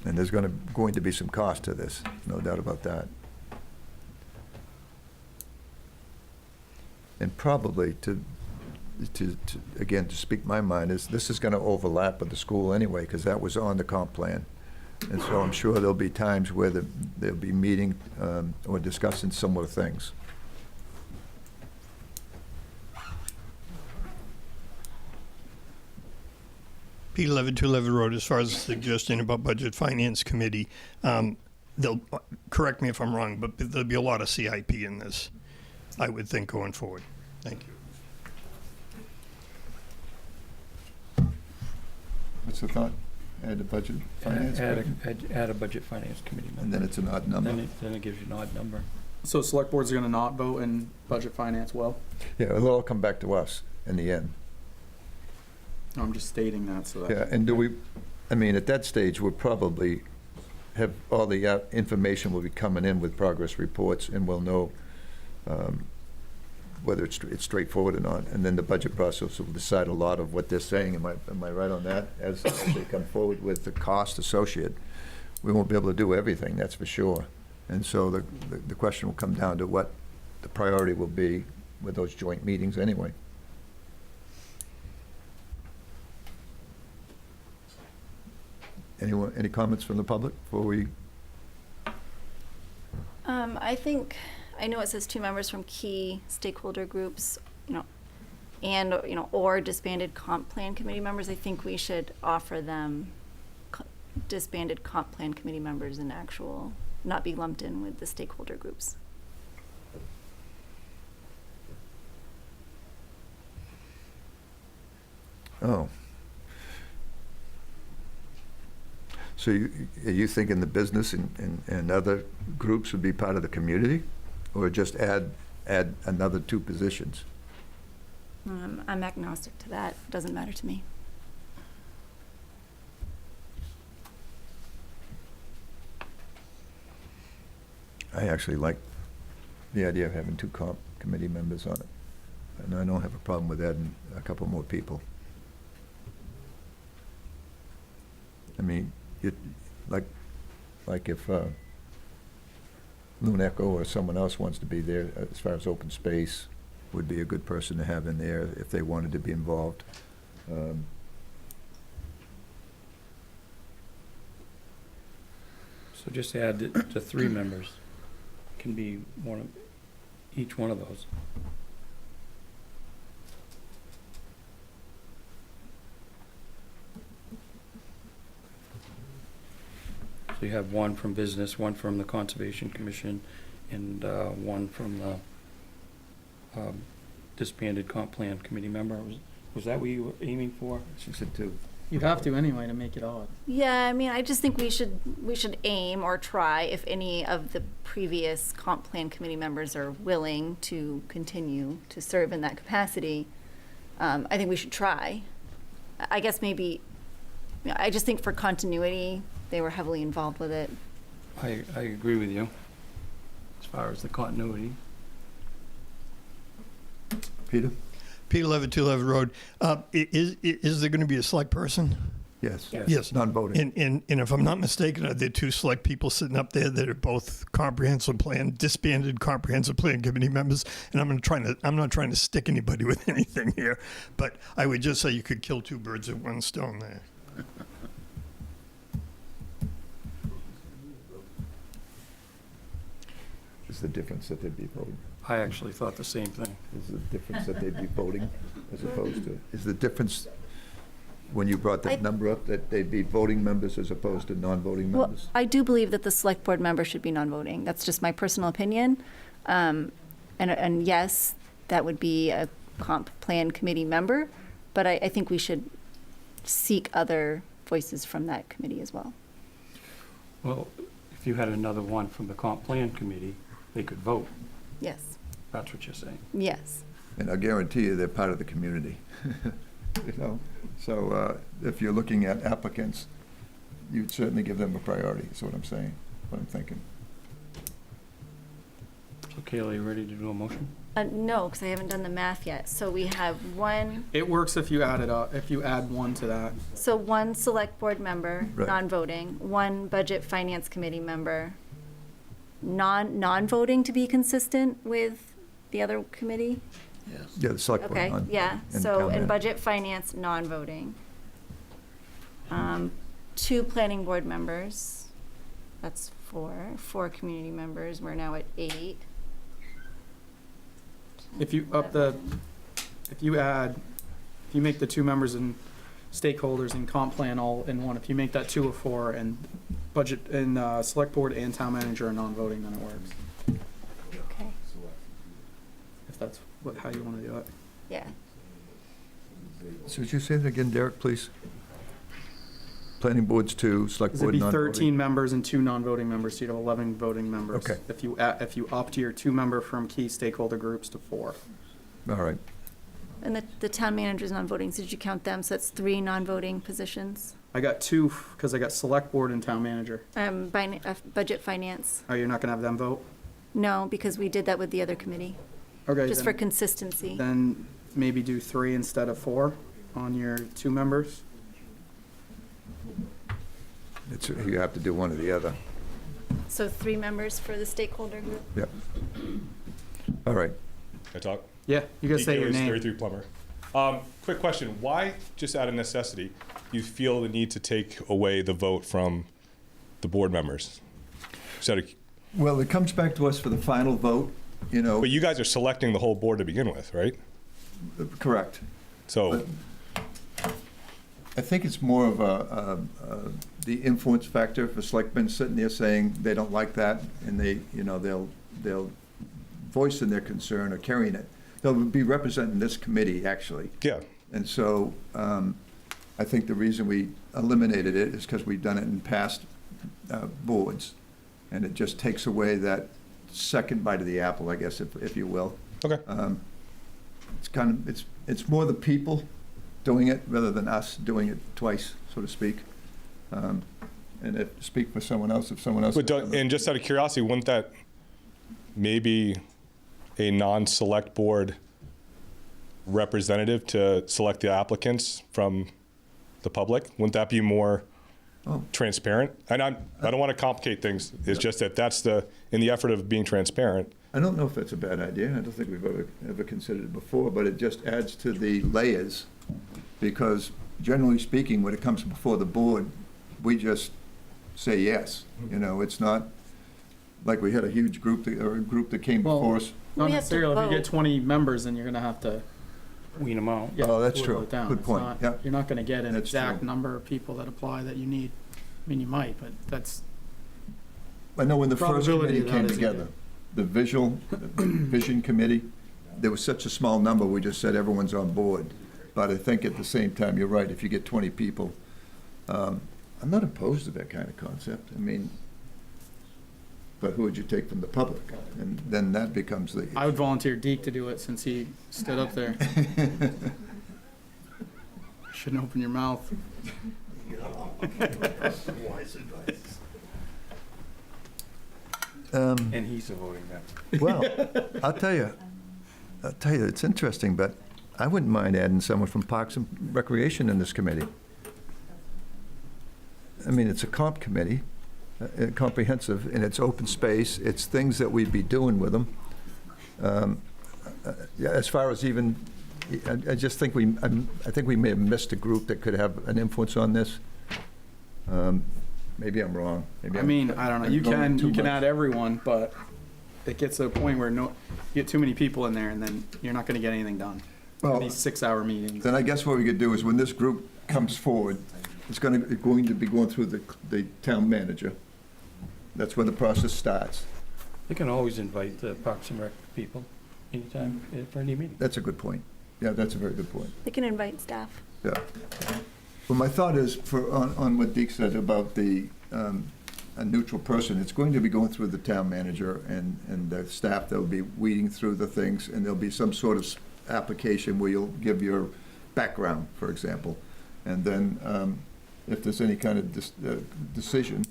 Speaker 1: And there's going to be some cost to this, no doubt about that. And probably to again, to speak my mind, is this is going to overlap with the school anyway, because that was on the comp plan. And so I'm sure there'll be times where they'll be meeting or discussing similar things.
Speaker 15: Pete 11, 211 Road, as far as the suggestion about Budget Finance Committee, they'll, correct me if I'm wrong, but there'll be a lot of CIP in this, I would think, going forward. Thank you.
Speaker 1: What's the thought? Add a budget finance committee?
Speaker 3: Add a budget finance committee member.
Speaker 1: And then it's an odd number?
Speaker 3: Then it gives you an odd number.
Speaker 8: So select board's gonna not vote in budget finance well?
Speaker 1: Yeah, it'll all come back to us in the end.
Speaker 8: No, I'm just stating that so that.
Speaker 1: Yeah, and do we, I mean, at that stage, we'll probably have all the information will be coming in with progress reports, and we'll know whether it's straightforward or not. And then the budget process will decide a lot of what they're saying. Am I right on that? As they come forward with the cost associated, we won't be able to do everything, that's for sure. And so the question will come down to what the priority will be with those joint meetings anyway. Anyone, any comments from the public before we?
Speaker 2: I know it says 2 members from key stakeholder groups, and, or disbanded comp plan committee members. I think we should offer them disbanded comp plan committee members in actual, not be lumped in with the stakeholder groups.
Speaker 1: Oh. So are you thinking the business and other groups would be part of the community? Or just add another 2 positions?
Speaker 2: I'm agnostic to that. Doesn't matter to me.
Speaker 1: I actually like the idea of having 2 comp committee members on it. And I don't have a problem with adding a couple more people. I mean, like if Loon Echo or someone else wants to be there, as far as open space, would be a good person to have in there if they wanted to be involved.
Speaker 3: So just add to 3 members. Can be each one of those. So you have 1 from business, 1 from the Conservation Commission, and 1 from the disbanded comp plan committee member. Was that what you were aiming for?
Speaker 1: She said 2.
Speaker 8: You'd have to anyway to make it odd.
Speaker 2: Yeah, I mean, I just think we should aim or try, if any of the previous comp plan committee members are willing to continue to serve in that capacity. I think we should try. I guess maybe, I just think for continuity, they were heavily involved with it.
Speaker 3: I agree with you as far as the continuity.
Speaker 1: Peter?
Speaker 15: Pete 11, 211 Road, is there going to be a select person?
Speaker 1: Yes.
Speaker 15: Yes.
Speaker 1: Non-voting.
Speaker 15: And if I'm not mistaken, are there 2 select people sitting up there that are both comprehensive plan, disbanded comprehensive plan committee members? And I'm not trying to stick anybody with anything here, but I would just say you could kill 2 birds with 1 stone there.
Speaker 1: Is the difference that they'd be voting?
Speaker 3: I actually thought the same thing.
Speaker 1: Is the difference that they'd be voting as opposed to? Is the difference, when you brought that number up, that they'd be voting members as opposed to non-voting
Speaker 2: Well,
Speaker 1: members?
Speaker 2: I do believe that the select board member should be non-voting. That's just my personal opinion. And yes, that would be a comp plan committee member, but I think we should seek other voices from that committee as well.
Speaker 3: Well, if you had another 1 from the comp plan committee, they could vote.
Speaker 2: Yes.
Speaker 3: That's what you're saying.
Speaker 2: Yes.
Speaker 1: And I guarantee you, they're part of the community. So if you're looking at applicants, you'd certainly give them a priority, is what I'm saying, what I'm thinking.
Speaker 3: So Kayla, you ready to do a motion?
Speaker 2: No, because I haven't done the math yet. So we have 1,
Speaker 8: It works if you add it up, if you add 1 to that.
Speaker 2: so 1 select board member,
Speaker 1: Right.
Speaker 2: non-voting, 1 budget finance committee member, non-voting to be consistent with the other committee,
Speaker 9: Yes.
Speaker 1: Yeah, the select board.
Speaker 2: Okay,
Speaker 1: non-
Speaker 2: yeah,
Speaker 1: and
Speaker 2: so
Speaker 1: town
Speaker 2: in
Speaker 1: manager.
Speaker 2: budget, finance, non-voting. 2 planning board members, that's 4. 4 community members, we're now at 8.
Speaker 8: If you if you make the 2 members and stakeholders and comp plan all in one, if you make that 2 of 4 and budget and select board and town manager are non-voting, then it works.
Speaker 2: Okay,
Speaker 8: If that's how you want to do it.
Speaker 2: yeah.
Speaker 1: So would you say that again, Derek, please? Planning board's 2, select
Speaker 8: Because it'd
Speaker 1: board
Speaker 8: be
Speaker 1: non-voting.
Speaker 8: 13 members and 2 non-voting members, so you'd have 11 voting members.
Speaker 1: Okay.
Speaker 8: If you opt your 2 member from key stakeholder groups to 4.
Speaker 1: All right.
Speaker 2: And the town manager's non-voting, so did you count them? So that's 3 non-voting positions.
Speaker 8: I got 2 because I got select board and town manager.
Speaker 2: Budget, finance,
Speaker 8: Oh, you're not gonna have them vote?
Speaker 2: no, because we did that with the other committee,
Speaker 8: Okay,
Speaker 2: just for
Speaker 8: then,
Speaker 2: consistency.
Speaker 8: then maybe do 3 instead of 4 on your 2 members.
Speaker 1: You have to do one or the other.
Speaker 2: So 3 members for the stakeholder group?
Speaker 1: Yep. All right.
Speaker 16: Can I talk?
Speaker 8: Yeah, you gotta say your
Speaker 16: DK is
Speaker 8: name.
Speaker 16: 33 Plumber. Quick question. Why, just out of necessity, you feel the need to take away the vote from the board members?
Speaker 1: Well, it comes back to us for the final vote, you know.
Speaker 16: But you guys are selecting the whole board to begin with, right?
Speaker 1: Correct.
Speaker 16: So,
Speaker 1: I think it's more of the influence factor for selectmen sitting there saying they don't like that, and they'll voice in their concern or carrying it. They'll be representing this committee, actually.
Speaker 16: yeah.
Speaker 1: And so I think the reason we eliminated it is because we've done it in past boards, and it just takes away that second bite of the apple, I guess, if you will.
Speaker 16: Okay.
Speaker 1: It's more the people doing it rather than us doing it twice, so to speak. And speak for someone else, if someone else.
Speaker 16: And just out of curiosity, wouldn't that maybe a non-select board representative to select the applicants from the public? Wouldn't that be more transparent? And I don't want to complicate things. It's just that in the effort of being transparent.
Speaker 1: I don't know if that's a bad idea. I don't think we've ever considered it before, but it just adds to the layers, because generally speaking, when it comes before the board, we just say yes. You know, it's not like we had a huge group that came before us.
Speaker 8: Not
Speaker 2: We have to
Speaker 8: necessarily. If you get
Speaker 2: vote.
Speaker 8: 20 members, then you're gonna have to.
Speaker 3: Wean them out.
Speaker 8: Yeah,
Speaker 1: Oh, that's
Speaker 8: whittle
Speaker 1: true.
Speaker 8: it down.
Speaker 1: Good
Speaker 8: It's
Speaker 1: point.
Speaker 8: not-
Speaker 1: Yeah.
Speaker 8: You're not gonna get an
Speaker 1: That's
Speaker 8: exact
Speaker 1: true.
Speaker 8: number of people that apply that you need. I mean, you might, but that's.
Speaker 1: I know when the first
Speaker 8: Probability
Speaker 1: committee
Speaker 8: of that
Speaker 1: came
Speaker 8: isn't
Speaker 1: together, the vision committee, there was such a small number, we just said everyone's on board. But I think at the same time, you're right, if you get 20 people, I'm not opposed to that kind of concept. I mean, but who would you take from the public? And then that becomes the.
Speaker 8: I would volunteer Deke to do it since he stood up there. Shouldn't open your mouth.
Speaker 3: And he's a voting member.
Speaker 1: Well, I'll tell you, it's interesting, but I wouldn't mind adding someone from Parks and Recreation in this committee. I mean, it's a comp committee, comprehensive, and it's open space, it's things that we'd be doing with them. Yeah, as far as even, I just think I think we may have missed a group that could have an influence on this. Maybe I'm wrong. Maybe
Speaker 8: I mean, I don't know. You
Speaker 1: I'm going too
Speaker 8: can
Speaker 1: much.
Speaker 8: add everyone, but it gets to a point where you get too many people in there, and then you're not gonna get anything done.
Speaker 1: Well,
Speaker 8: These 6-hour meetings.
Speaker 1: Then I guess what we could do is when this group comes forward, it's going to be going through the town manager. That's where the process starts.
Speaker 3: They can always invite the Parks and Rec people anytime for any meeting.
Speaker 1: That's a good point. Yeah, that's a very good point.
Speaker 2: They can invite staff.
Speaker 1: Yeah. Well, my thought is on what Deke said about a neutral person, it's going to be going through the town manager and the staff. They'll be weeding through the things, and there'll be some sort of application where you'll give your background, for example. And then if there's any kind of decision,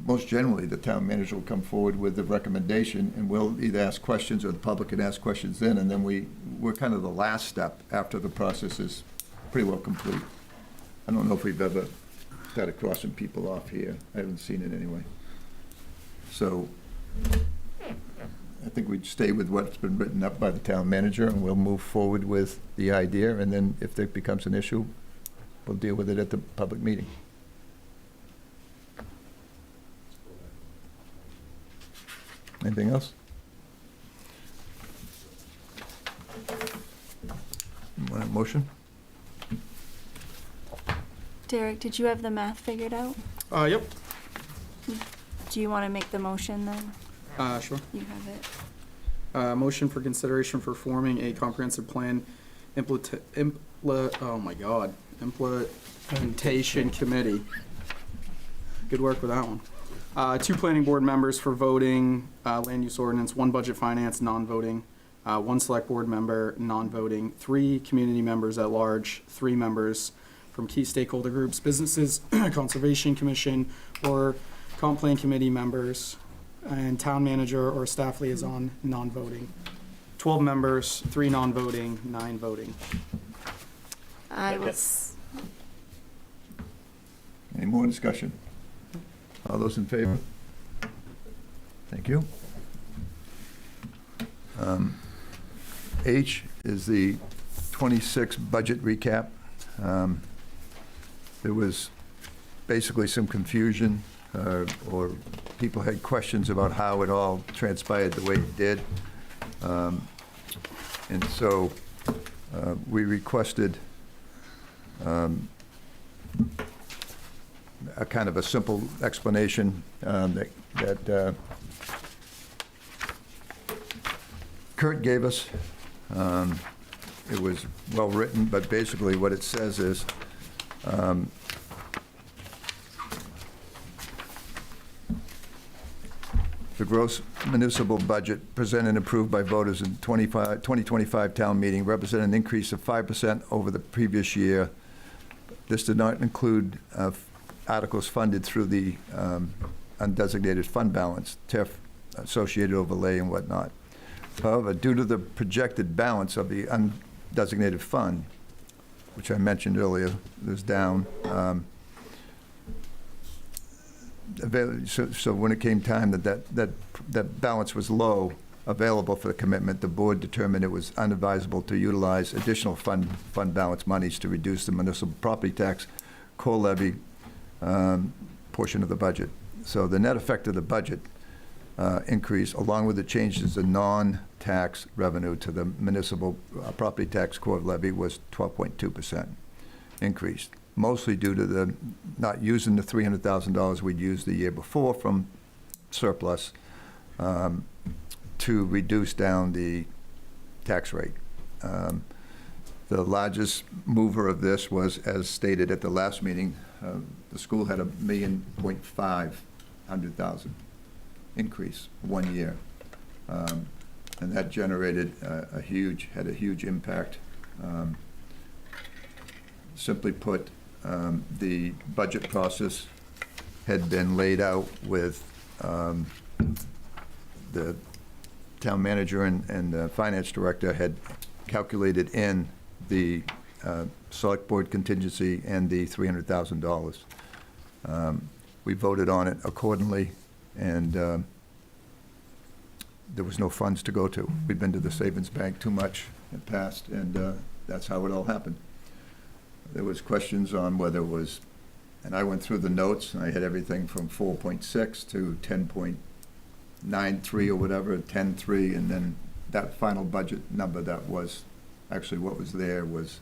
Speaker 1: most generally, the town manager will come forward with the recommendation, and we'll either ask questions, or the public can ask questions then, and then we're kind of the last step after the process is pretty well complete. I don't know if we've ever got it crossing people off here. I haven't seen it anyway. So I think we'd stay with what's been written up by the town manager, and we'll move forward with the idea, and then if there becomes an issue, we'll deal with it at the public meeting. Anything else? Want a motion?
Speaker 2: Derek, did you have the math figured out?
Speaker 8: Yep.
Speaker 2: Do you want to make the motion then?
Speaker 8: Sure.
Speaker 2: You have it.
Speaker 8: Motion for consideration for forming a comprehensive plan implementation committee. Good work with that one. 2 planning board members for voting, land use ordinance, 1 budget finance, non-voting, 1 select board member, non-voting, 3 community members at large, 3 members from key stakeholder groups, businesses, conservation commission, or comp plan committee members, and town manager or staff liaison, non-voting. 12 members, 3 non-voting, 9 voting.
Speaker 2: I will.
Speaker 1: Any more discussion? All those in favor? Thank you. H is the 26 budget recap. There was basically some confusion, or people had questions about how it all transpired the way it did. And so we requested a kind of a simple explanation that Kurt gave us. It was well-written, but basically what it says is, the gross municipal budget presented and approved by voters in 2025 town meeting represented an increase of 5% over the previous year. This did not include articles funded through the undesignated fund balance, TIF, associated overlay and whatnot. However, due to the projected balance of the undesignated fund, which I mentioned earlier, was down, so when it came time that balance was low, available for the commitment, the board determined it was unadvisable to utilize additional fund balance monies to reduce the municipal property tax core levy portion of the budget. So the net effect of the budget increase, along with the changes in non-tax revenue to the municipal property tax core levy, was 12.2% increase, mostly due to the not using the $300,000 we'd used the year before from surplus to reduce down the tax rate. The largest mover of this was, as stated at the last meeting, the school had $1.5 million increase 1 year. And that generated had a huge impact. Simply put, the budget process had been laid out with the town manager and the finance director had calculated in the select board contingency and the $300,000. We voted on it accordingly, and there was no funds to go to. We'd been to the savings bank too much in the past, and that's how it all happened. There was questions on whether it was, and I went through the notes, and I had everything from 4.6 to 10.93 or whatever, 10.3, and then that final budget number that was actually what was there was,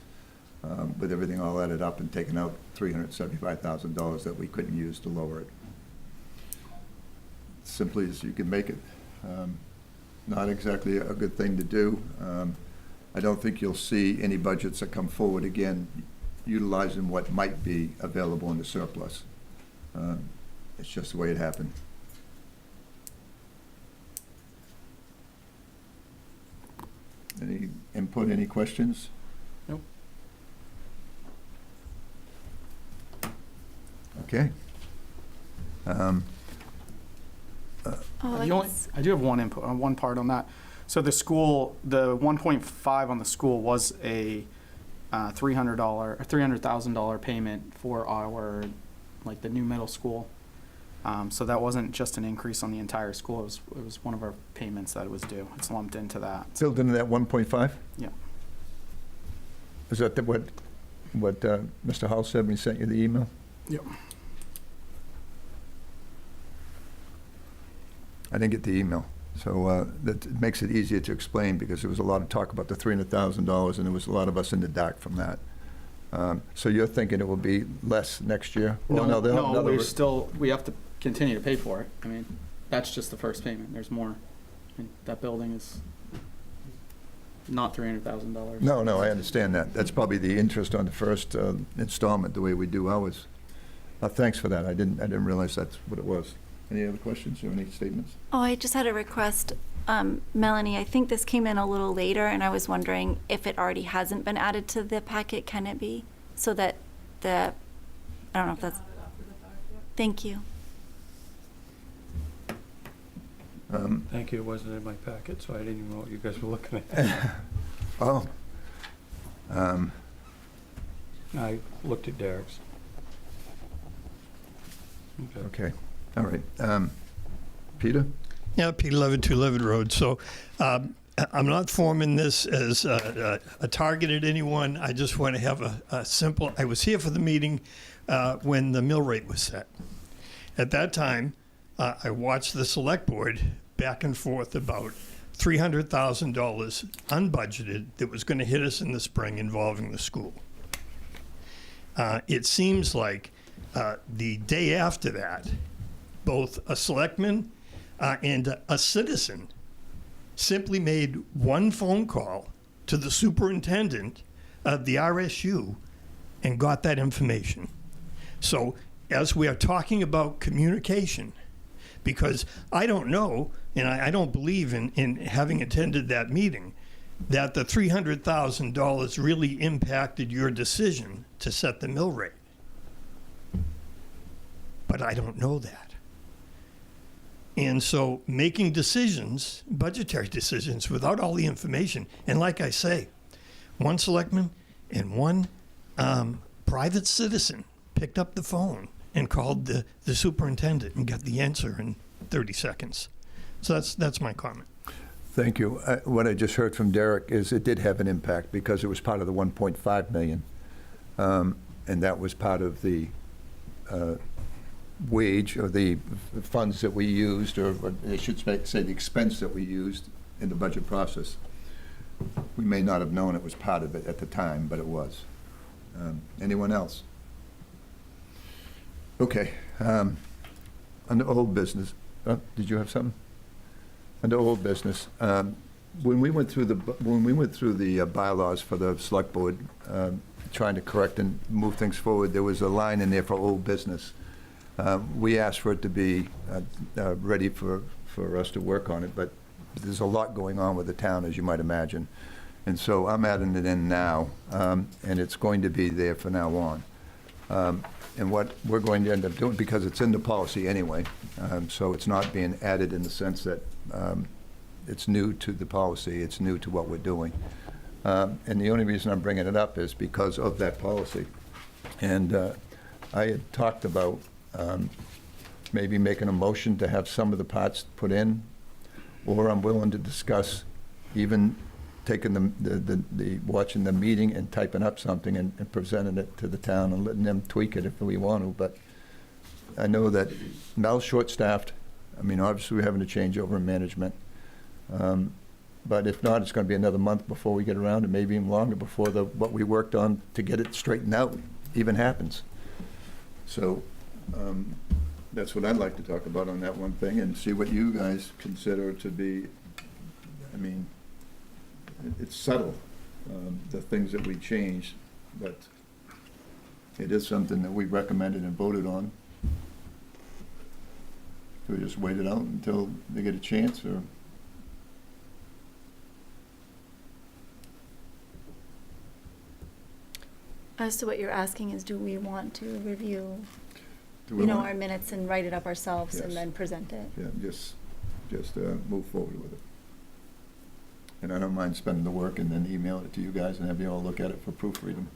Speaker 1: with everything all added up and taken out, $375,000 that we couldn't use to lower it. Simply as you can make it. Not exactly a good thing to do. I don't think you'll see any budgets that come forward again utilizing what might be available in the surplus. It's just the way it happened. Any input, any questions?
Speaker 8: Nope.
Speaker 1: Okay.
Speaker 2: Oh,
Speaker 8: I do have one input on one part on that. So the school, the 1.5 on the school was a $300,000 payment for our, like, the new middle school. So that wasn't just an increase on the entire school, it was one of our payments that was due. It's lumped into that.
Speaker 1: Built into that 1.5?
Speaker 8: Yeah.
Speaker 1: Is that what Mr. Hall said when he sent you the email?
Speaker 8: Yep.
Speaker 1: I didn't get the email, so that makes it easier to explain, because there was a lot of talk about the $300,000, and there was a lot of us in the dark from that. So you're thinking it will be less next year? Well,
Speaker 8: No,
Speaker 1: they'll have another-
Speaker 8: we have to continue to pay for it. I mean, that's just the first payment. There's more. I mean, that building is not $300,000.
Speaker 1: No, I understand that. That's probably the interest on the first installment, the way we do ours. Thanks for that. I didn't realize that's what it was. Any other questions or any statements?
Speaker 2: Oh, I just had a request. Melanie, I think this came in a little later, and I was wondering if it already hasn't been added to the packet, can it be? So that I don't know if that's, thank you.
Speaker 3: Thank you, it wasn't in my packet, so I didn't even know what you guys were looking at.
Speaker 1: Oh.
Speaker 3: I looked at Derek's.
Speaker 1: Okay, all right. Peter?
Speaker 15: Yeah, Peter Levitt, 211 Road. So I'm not forming this as a target at anyone. I just want to have a simple, I was here for the meeting when the mill rate was set. At that time, I watched the select board back and forth about $300,000 unbudgeted that was going to hit us in the spring involving the school. It seems like the day after that, both a selectman and a citizen simply made one phone call to the superintendent of the RSU and got that information. So as we are talking about communication, because I don't know, and I don't believe in having attended that meeting, that the $300,000 really impacted your decision to set the mill rate. But I don't know that. And so making decisions, budgetary decisions, without all the information, and like I say, one selectman and one private citizen picked up the phone and called the superintendent and got the answer in 30 seconds. So that's my comment.
Speaker 1: Thank you. What I just heard from Derek is it did have an impact because it was part of the 1.5 million. And that was part of the wage or the funds that we used, or I should say the expense that we used in the budget process. We may not have known it was part of it at the time, but it was. Anyone else? Okay. Under old business, did you have something? Under old business, when we went through the bylaws for the select board, trying to correct and move things forward, there was a line in there for old business. We asked for it to be ready for us to work on it, but there's a lot going on with the town, as you might imagine. And so I'm adding it in now, and it's going to be there from now on. And what we're going to end up doing, because it's in the policy anyway, so it's not being added in the sense that it's new to the policy, it's new to what we're doing. And the only reason I'm bringing it up is because of that policy. And I had talked about maybe making a motion to have some of the parts put in, or I'm willing to discuss even taking watching the meeting and typing up something and presenting it to the town and letting them tweak it if we want to. But I know that Mel's short-staffed. I mean, obviously we're having a changeover in management. But if not, it's going to be another month before we get around, and maybe even longer before what we worked on to get it straightened out even happens. So that's what I'd like to talk about on that one thing, and see what you guys consider to be, I mean, it's subtle, the things that we changed, but it is something that we recommended and voted on. Do we just wait it out until they get a chance, or?
Speaker 2: So what you're asking is, do we want to review,
Speaker 1: Do we want-
Speaker 2: our minutes and write it up ourselves and
Speaker 1: Yes.
Speaker 2: then present it?
Speaker 1: Yeah, just move forward with it. And I don't mind spending the work and then email it to you guys and have you all look at it for proofreading.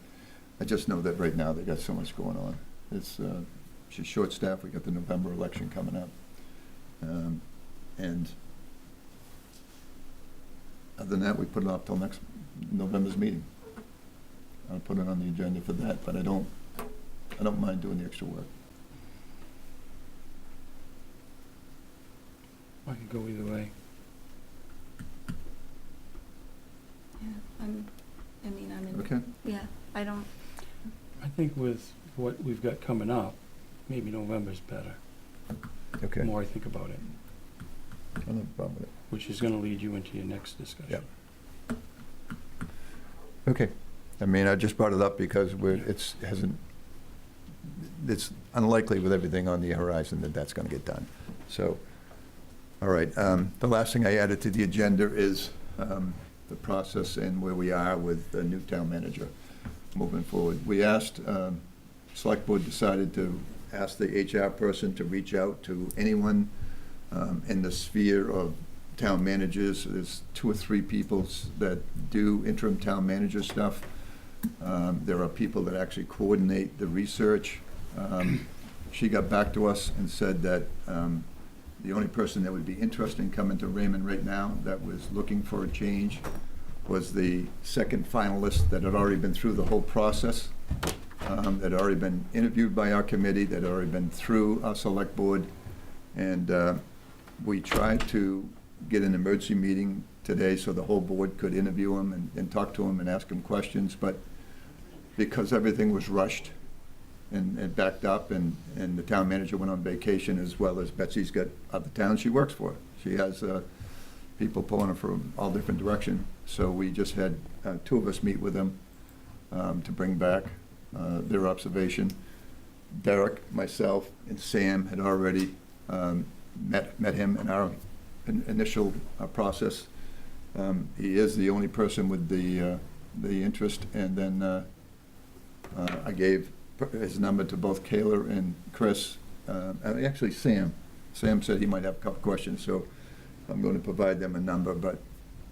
Speaker 1: I just know that right now they got so much going on. It's she's short-staffed. We got the November election coming up. And other than that, we put it off till next November's meeting. I'll put it on the agenda for that, but I don't mind doing the extra work.
Speaker 3: I could go either way.
Speaker 2: Yeah, I'm in.
Speaker 1: Okay?
Speaker 2: Yeah, I don't,
Speaker 3: I think with what we've got coming up, maybe November's better.
Speaker 1: Okay.
Speaker 3: The more I think about it,
Speaker 1: I don't have a problem with it.
Speaker 3: which is gonna lead you into your next discussion.
Speaker 1: Yep. Okay. I mean, I just brought it up because it's unlikely with everything on the horizon that that's going to get done. So, all right. The last thing I added to the agenda is the process and where we are with the new town manager moving forward. We asked, Select Board decided to ask the HR person to reach out to anyone in the sphere of town managers. There's 2 or 3 people that do interim town manager stuff. There are people that actually coordinate the research. She got back to us and said that the only person that would be interested in coming to Raymond right now that was looking for a change was the second finalist that had already been through the whole process, that had already been interviewed by our committee, that had already been through our select board. And we tried to get an emergency meeting today so the whole board could interview him and talk to him and ask him questions, but because everything was rushed and backed up, and the town manager went on vacation, as well as Betsy's got other towns she works for. She has people pulling her from all different directions. So we just had 2 of us meet with them to bring back their observation. Derek, myself, and Sam had already met him in our initial process. He is the only person with the interest, and then I gave his number to both Kayla and Chris. Actually, Sam. Sam said he might have a couple questions, so I'm going to provide them a number. But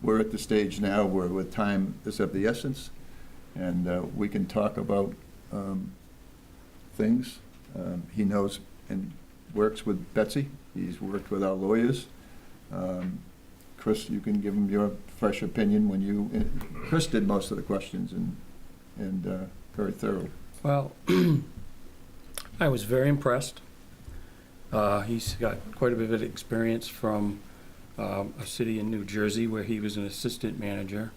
Speaker 1: we're at the stage now where with time is of the essence, and we can talk about things. He knows and works with Betsy. He's worked with our lawyers. Chris, you can give him your fresh opinion when you. Chris did most of the questions and very thorough.
Speaker 3: Well, I was very impressed. He's got quite a bit of experience from a city in New Jersey where he was an assistant manager.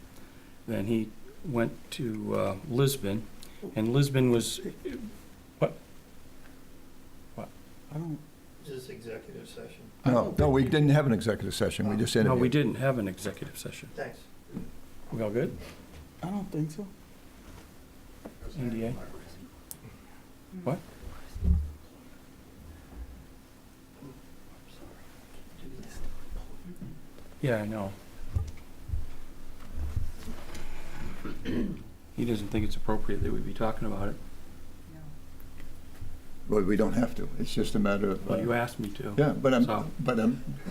Speaker 3: Then he went to Lisbon, and Lisbon was, what?
Speaker 8: I don't.
Speaker 9: Is this executive session?
Speaker 1: No, we didn't have an executive session. We just interviewed.
Speaker 3: No, we didn't have an executive session.
Speaker 9: Thanks.
Speaker 3: We all good?
Speaker 8: I don't think so.
Speaker 3: NDA? What? Yeah, I know. He doesn't think it's appropriate that we be talking about it.
Speaker 1: Well, we don't have to. It's just a matter of.
Speaker 3: Well, you asked me to.
Speaker 1: Yeah, but
Speaker 3: So-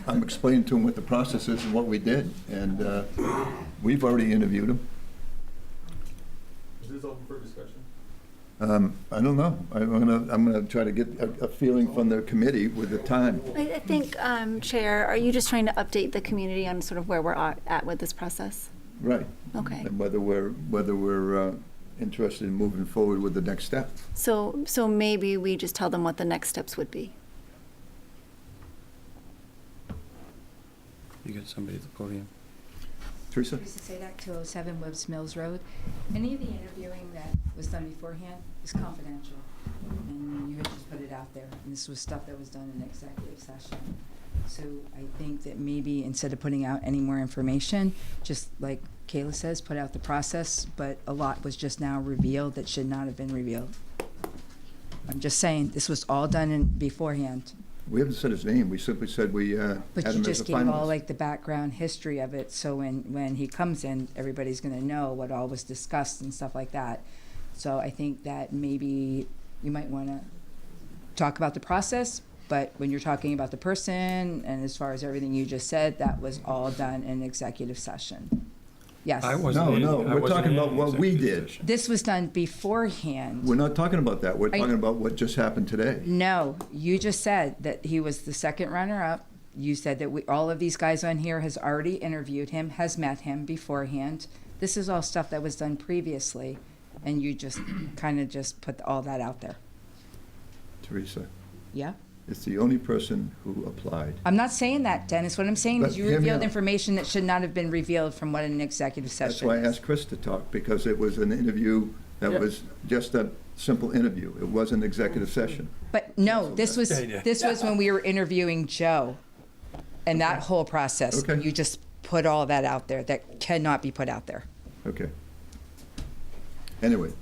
Speaker 1: I'm explaining to him what the process is and what we did, and we've already interviewed him.
Speaker 16: Is this open for discussion?
Speaker 1: I don't know. I'm gonna try to get a feeling from the committee with the time.
Speaker 2: I think, Chair, are you just trying to update the community on sort of where we're at with this process?
Speaker 1: Right.
Speaker 2: Okay.
Speaker 1: And whether we're interested in moving forward with the next step.
Speaker 2: So maybe we just tell them what the next steps would be.
Speaker 3: You got somebody at the podium.
Speaker 1: Teresa?
Speaker 5: Teresa Sadak, 207 Webbs Mills Road. Any of the interviewing that was done beforehand is confidential, and you had just put it out there. And this was stuff that was done in executive session. So I think that maybe instead of putting out any more information, just like Kayla says, put out the process, but a lot was just now revealed that should not have been revealed. I'm just saying, this was all done beforehand.
Speaker 1: We haven't said his name. We simply said we had
Speaker 5: But
Speaker 1: him
Speaker 5: you
Speaker 1: as a
Speaker 5: just gave all
Speaker 1: finalist.
Speaker 5: like the background history of it, so when he comes in, everybody's gonna know what all was discussed and stuff like that. So I think that maybe you might wanna talk about the process, but when you're talking about the person, and as far as everything you just said, that was all done in executive session. Yes.
Speaker 3: I wasn't
Speaker 1: No,
Speaker 3: in- I
Speaker 1: we're
Speaker 3: wasn't
Speaker 1: talking
Speaker 3: in
Speaker 1: about what we
Speaker 3: executive
Speaker 1: did.
Speaker 3: session.
Speaker 5: This was done beforehand.
Speaker 1: We're not talking about that. We're
Speaker 5: I-
Speaker 1: talking about what just happened today.
Speaker 5: No, you just said that he was the second runner-up. You said that all of these guys on here has already interviewed him, has met him beforehand. This is all stuff that was done previously, and you just kind of just put all that out there.
Speaker 1: Teresa,
Speaker 5: Yeah?
Speaker 1: it's the only person who applied.
Speaker 5: I'm not saying that, Dennis. What I'm saying
Speaker 1: But
Speaker 5: is you
Speaker 1: hear me
Speaker 5: revealed
Speaker 1: out.
Speaker 5: information that should not have been revealed from what an executive
Speaker 1: That's
Speaker 5: session
Speaker 1: why I
Speaker 5: is.
Speaker 1: asked Chris to talk, because it was an interview that was just a simple interview. It wasn't executive session.
Speaker 5: But no, this was
Speaker 3: Yeah, yeah.
Speaker 5: this was when we were interviewing Joe, and that whole process.
Speaker 1: Okay.
Speaker 5: You just put all that out there that cannot be put out there.
Speaker 1: Okay. Anyway,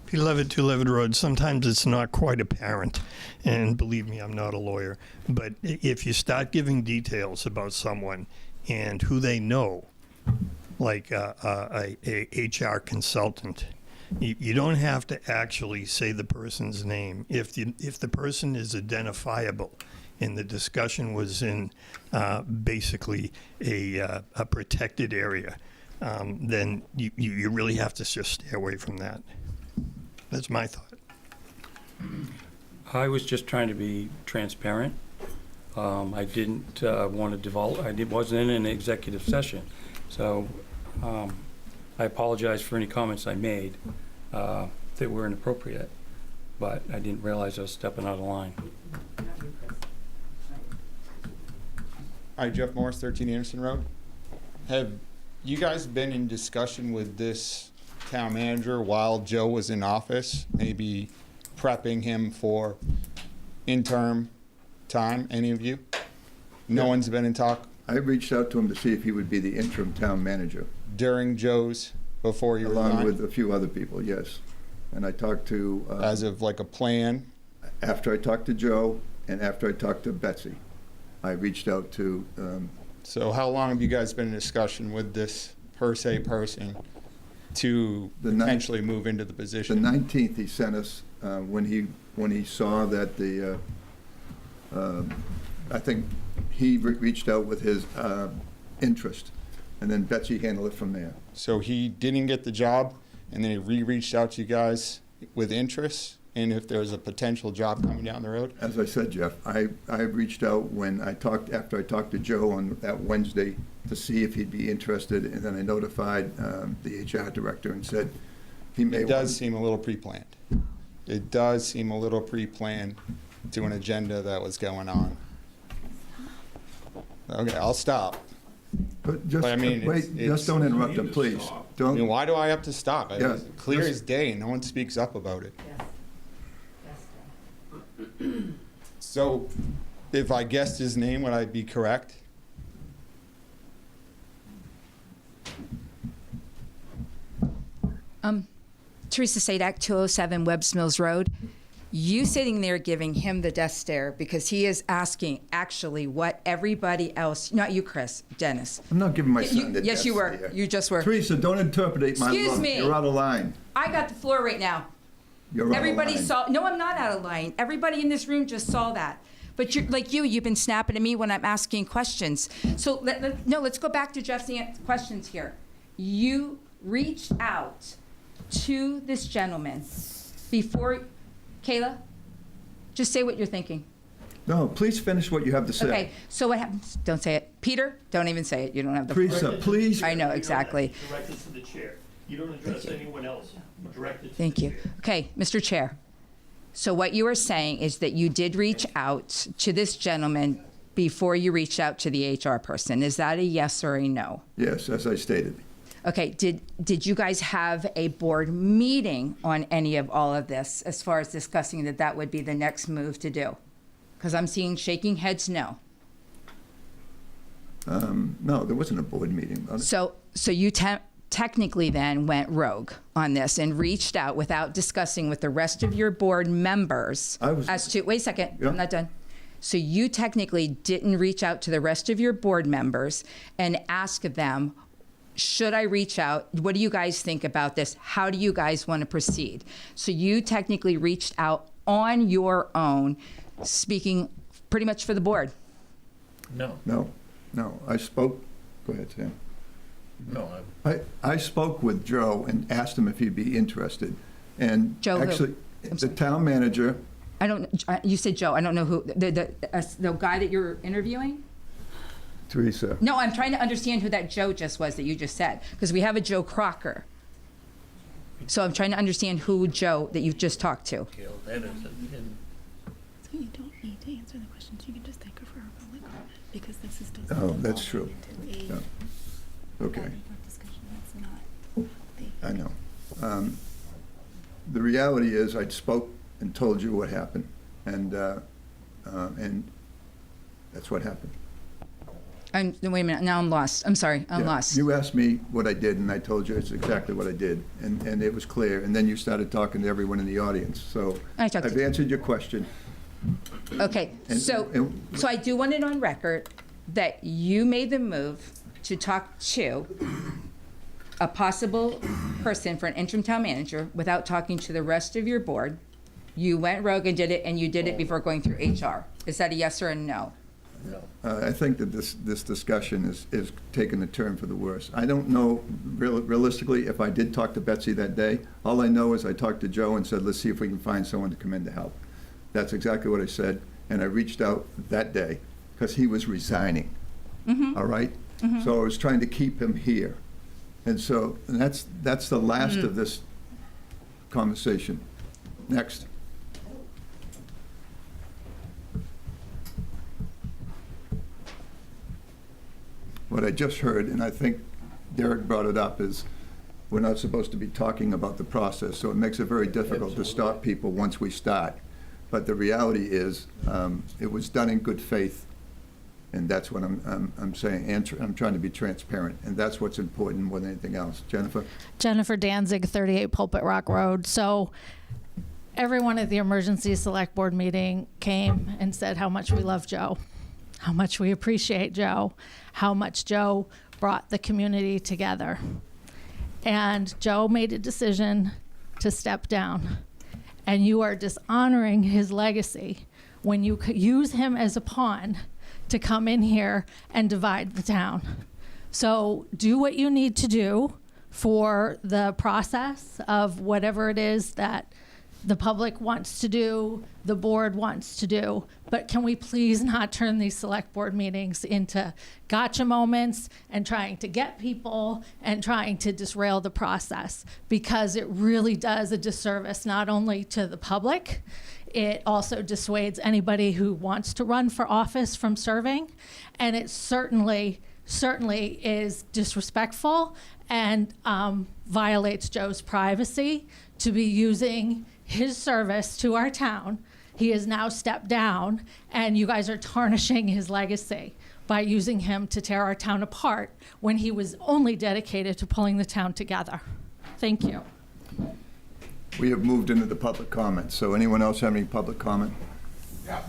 Speaker 15: Peter Levitt, 211 Road, sometimes it's not quite apparent, and believe me, I'm not a lawyer, but if you start giving details about someone and who they know, like a HR consultant, you don't have to actually say the person's name. If the person is identifiable and the discussion was in basically a protected area, then you really have to just stay away from that. That's my thought.
Speaker 3: I was just trying to be transparent. I didn't want to divulge, wasn't in an executive session. So I apologize for any comments I made that were inappropriate, but I didn't realize I was stepping out of line.
Speaker 17: Hi, Jeff Morris, 13 Anderson Road. Have you guys been in discussion with this town manager while Joe was in office, maybe prepping him for interim time, any of you? No one's been in talk
Speaker 1: I reached out to him to see if he would be the interim town manager,
Speaker 17: during Joe's, before you
Speaker 1: along
Speaker 17: resigned?
Speaker 1: with a few other people, yes. And I talked to,
Speaker 17: As of like a plan?
Speaker 1: after I talked to Joe and after I talked to Betsy, I reached out to,
Speaker 17: So how long have you guys been in discussion with this per se person to potentially move into the
Speaker 1: the
Speaker 17: position?
Speaker 1: 19th he sent us, when he saw that the, I think he reached out with his interest, and then Betsy handled it from there.
Speaker 17: So he didn't get the job, and then he reached out to you guys with interest, and if there was a potential job coming down the road?
Speaker 1: As I said, Jeff, I reached out after I talked to Joe on that Wednesday to see if he'd be interested, and then I notified the HR director and said he may
Speaker 17: It
Speaker 1: want.
Speaker 17: does seem a little pre-planned. It does seem a little pre-planned to an agenda that was going on. Okay, I'll stop.
Speaker 1: But just,
Speaker 17: But I mean,
Speaker 1: wait,
Speaker 17: it's-
Speaker 1: just don't interrupt him, please.
Speaker 17: I mean,
Speaker 1: Don't,
Speaker 17: why do I have to stop? I mean,
Speaker 1: Yeah,
Speaker 17: it's clear
Speaker 1: just-
Speaker 17: as day, and no one speaks up about it. So, if I guessed his name, would I be correct?
Speaker 5: Teresa Sadak, 207 Webbs Mills Road. You sitting there giving him the death stare because he is asking actually what everybody else, not you, Chris, Dennis.
Speaker 1: I'm not giving my son the
Speaker 5: Yes, you
Speaker 1: death
Speaker 5: were.
Speaker 1: stare.
Speaker 5: You just were.
Speaker 1: Teresa, don't interpret my
Speaker 5: Excuse
Speaker 1: look.
Speaker 5: me.
Speaker 1: You're out of line.
Speaker 5: I got the floor right now.
Speaker 1: You're out
Speaker 5: Everybody
Speaker 1: of line.
Speaker 5: saw. No, I'm not out of line. Everybody in this room just saw that. But you're like you've been snapping at me when I'm asking questions. So let's go back to Jeff's questions here. You reached out to this gentleman before, Kayla. Just say what you're thinking.
Speaker 1: No, please finish what you have to say.
Speaker 5: Okay. So what happens? Don't say it, Peter. Don't even say it. You don't have the.
Speaker 1: Teresa,
Speaker 5: floor.
Speaker 1: please.
Speaker 5: I know exactly.
Speaker 9: Direct it to the chair. You don't address anyone else. Direct it to
Speaker 5: Thank
Speaker 9: the
Speaker 5: you.
Speaker 9: chair.
Speaker 5: Okay, Mr. Chair. So what you are saying is that you did reach out to this gentleman before you reached out to the HR person. Is that a yes or a no?
Speaker 1: Yes, as I stated.
Speaker 5: Okay, did you guys have a board meeting on any of all of this as far as discussing that would be the next move to do? Because I'm seeing shaking heads no.
Speaker 1: No, there wasn't a board meeting.
Speaker 5: So you technically then went rogue on this and reached out without discussing with the rest of your board members as to, wait a second,
Speaker 1: Yeah.
Speaker 5: I'm not done. So you technically didn't reach out to the rest of your board members and ask them, should I reach out? What do you guys think about this? How do you guys want to proceed? So you technically reached out on your own, speaking pretty much for the board.
Speaker 9: No,
Speaker 1: No, I spoke, go ahead, Sam.
Speaker 9: no,
Speaker 1: I spoke with Joe and asked him if he'd be interested. And
Speaker 5: Joe who?
Speaker 1: actually,
Speaker 5: I'm
Speaker 1: the
Speaker 5: sorry.
Speaker 1: town manager,
Speaker 5: I don't, you said Joe, I don't know who, the guy that you're interviewing?
Speaker 1: Teresa.
Speaker 5: No, I'm trying to understand who that Joe just was that you just said, because we have a Joe Crocker. So I'm trying to understand who Joe that you just talked to.
Speaker 9: that is, and
Speaker 11: So you don't need to answer the questions. You can just take her for her public comment because this is just.
Speaker 1: Oh, that's true. Yeah. Okay, I know. The reality is, I spoke and told you what happened, and that's what happened.
Speaker 5: Wait a minute, now I'm lost. I'm sorry, I'm
Speaker 1: Yeah.
Speaker 5: lost.
Speaker 1: You asked me what I did, and I told you it's exactly what I did, and it was clear. And then you started talking to everyone in the audience. So
Speaker 5: I talked
Speaker 1: I've
Speaker 5: to-
Speaker 1: answered your question.
Speaker 5: Okay, so I do want it on record that you made the move to talk to a possible person for an interim town manager without talking to the rest of your board. You went rogue and did it, and you did it before going through HR. Is that a yes or a no?
Speaker 1: I think that this discussion is taking a turn for the worse. I don't know realistically if I did talk to Betsy that day. All I know is I talked to Joe and said, let's see if we can find someone to come in to help. That's exactly what I said, and I reached out that day because he was resigning. All right? So I was trying to keep him here. And so that's the last of this conversation. Next. What I just heard, and I think Derek brought it up, is we're not supposed to be talking about the process, so it makes it very difficult to stop people once we start. But the reality is, it was done in good faith, and that's what I'm saying. I'm trying to be transparent, and that's what's important more than anything else. Jennifer?
Speaker 11: Jennifer Danzig, 38 Pulpit Rock Road. So everyone at the emergency select board meeting came and said how much we love Joe, how much we appreciate Joe, how much Joe brought the community together. And Joe made a decision to step down. And you are dishonoring his legacy when you use him as a pawn to come in here and divide the town. So do what you need to do for the process of whatever it is that the public wants to do, the board wants to do. But can we please not turn these select board meetings into gotcha moments and trying to get people and trying to disrail the process, because it really does a disservice not only to the public, it also dissuades anybody who wants to run for office from serving, and it certainly is disrespectful and violates Joe's privacy to be using his service to our town. He has now stepped down, and you guys are tarnishing his legacy by using him to tear our town apart when he was only dedicated to pulling the town together. Thank you.
Speaker 1: We have moved into the public comment, so anyone else have any public comment?
Speaker 12: Yeah.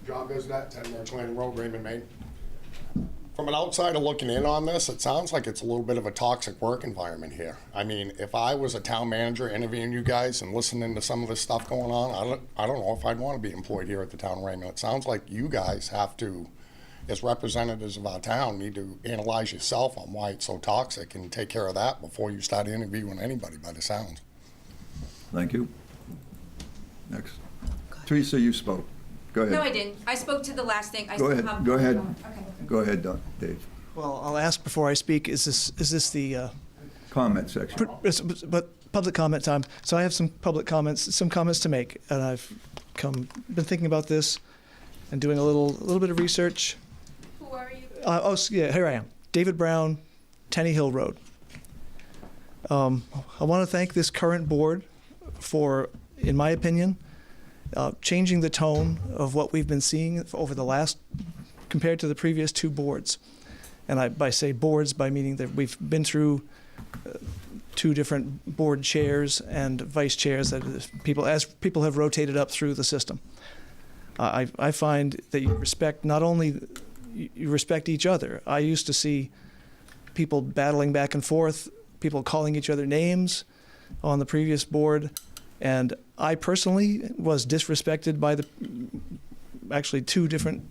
Speaker 12: John Bisnet, 10 March Landing Road, Raymond, Maine. From an outsider looking in on this, it sounds like it's a little bit of a toxic work environment here. I mean, if I was a town manager interviewing you guys and listening to some of this stuff going on, I don't know if I'd want to be employed here at the town of Raymond. It sounds like you guys have to, as representatives of our town, need to analyze yourself on why it's so toxic and take care of that before you start interviewing anybody by the sounds.
Speaker 1: Thank you. Next. Teresa, you spoke. Go ahead.
Speaker 5: No, I didn't. I spoke to the last thing.
Speaker 1: Go ahead. Go ahead.
Speaker 5: Okay.
Speaker 1: Go ahead, Don. Dave.
Speaker 14: Well, I'll ask before I speak, is this the,
Speaker 1: Comment section.
Speaker 14: but public comment time. So I have some public comments, some comments to make, and I've been thinking about this and doing a little bit of research.
Speaker 5: Who are you?
Speaker 14: Yeah, here I am. David Brown, Tenny Hill Road. I want to thank this current board for, in my opinion, changing the tone of what we've been seeing over the last, compared to the previous two boards. And by say boards, by meaning that we've been through two different board chairs and vice chairs that people have rotated up through the system. I find that you respect, not only you respect each other. I used to see people battling back and forth, people calling each other names, on the previous board, and I personally was disrespected by actually two different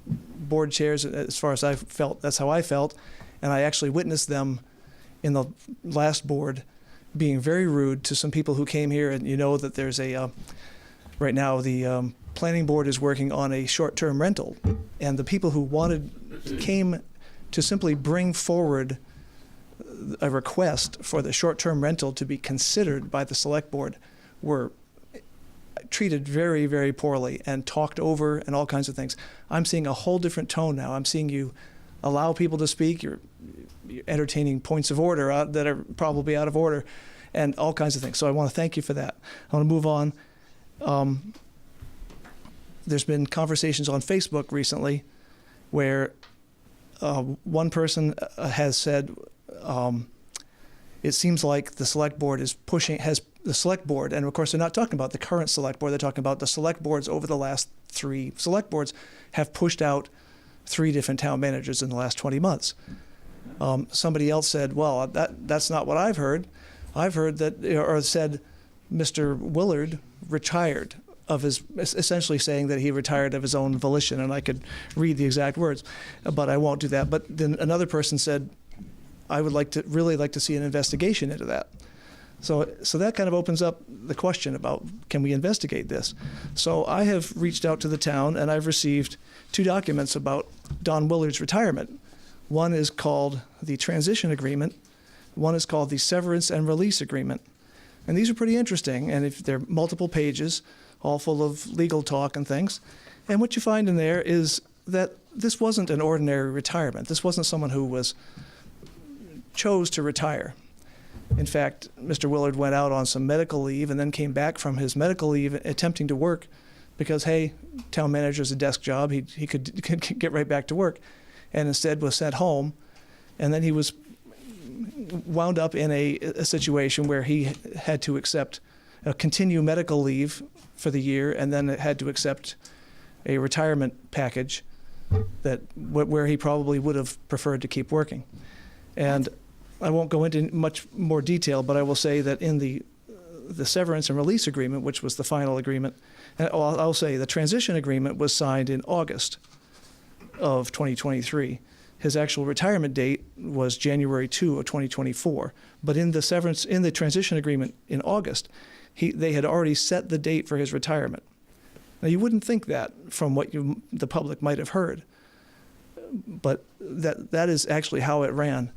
Speaker 14: board chairs as far as I felt. That's how I felt, and I actually witnessed them in the last board being very rude to some people who came here. And you know that there's right now the planning board is working on a short-term rental, and the people who came to simply bring forward a request for the short-term rental to be considered by the select board were treated very, very poorly and talked over and all kinds of things. I'm seeing a whole different tone now. I'm seeing you allow people to speak. You're entertaining points of order that are probably out of order and all kinds of things. So I want to thank you for that. I want to move on. There's been conversations on Facebook recently where one person has said, it seems like the select board is the select board, and of course they're not talking about the current select board, they're talking about the select boards over the last 3 select boards have pushed out 3 different town managers in the last 20 months. Somebody else said, well, that's not what I've heard. I've heard that, or said Mr. Willard retired essentially saying that he retired of his own volition, and I could read the exact words, but I won't do that. But then another person said, I would really like to see an investigation into that. So that kind of opens up the question about, can we investigate this? So I have reached out to the town, and I've received 2 documents about Don Willard's retirement. One is called the transition agreement. One is called the severance and release agreement. And these are pretty interesting, and if they're multiple pages, all full of legal talk and things. And what you find in there is that this wasn't an ordinary retirement. This wasn't someone who chose to retire. In fact, Mr. Willard went out on some medical leave and then came back from his medical leave attempting to work because, hey, town manager's a desk job. He could get right back to work, and instead was sent home. And then he was wound up in a situation where he had to continue medical leave for the year, and then had to accept a retirement package where he probably would have preferred to keep working. And I won't go into much more detail, but I will say that in the severance and release agreement, which was the final agreement, and I'll say the transition agreement was signed in August of 2023. His actual retirement date was January 2 of 2024. But in the transition agreement in August, they had already set the date for his retirement. Now, you wouldn't think that from what the public might have heard, but that is actually how it ran.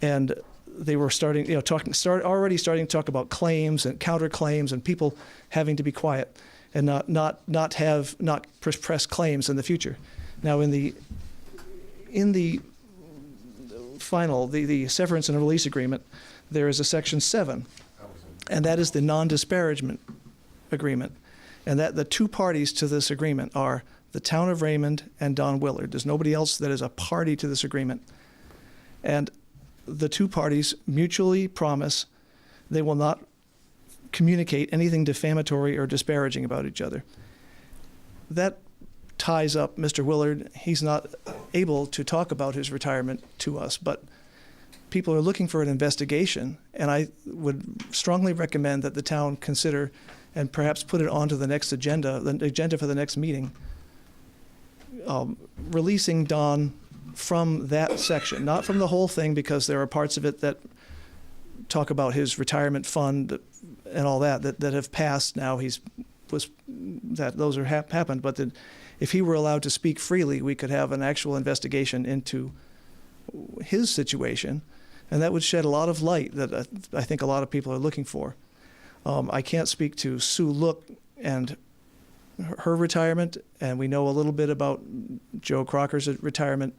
Speaker 14: And they were starting to talk about claims and counterclaims and people having to be quiet and not press claims in the future. Now, in the final, the severance and release agreement, there is a section 7, and that is the non-disparagement agreement. And that the 2 parties to this agreement are the town of Raymond and Don Willard. There's nobody else that is a party to this agreement. And the 2 parties mutually promise they will not communicate anything defamatory or disparaging about each other. That ties up Mr. Willard. He's not able to talk about his retirement to us, but people are looking for an investigation, and I would strongly recommend that the town consider and perhaps put it onto the next agenda, the agenda for the next meeting, releasing Don from that section, not from the whole thing, because there are parts of it that talk about his retirement fund and all that have passed now. Those are happened, but if he were allowed to speak freely, we could have an actual investigation into his situation, and that would shed a lot of light that I think a lot of people are looking for. I can't speak to Sue Look and her retirement, and we know a little bit about Joe Crocker's retirement,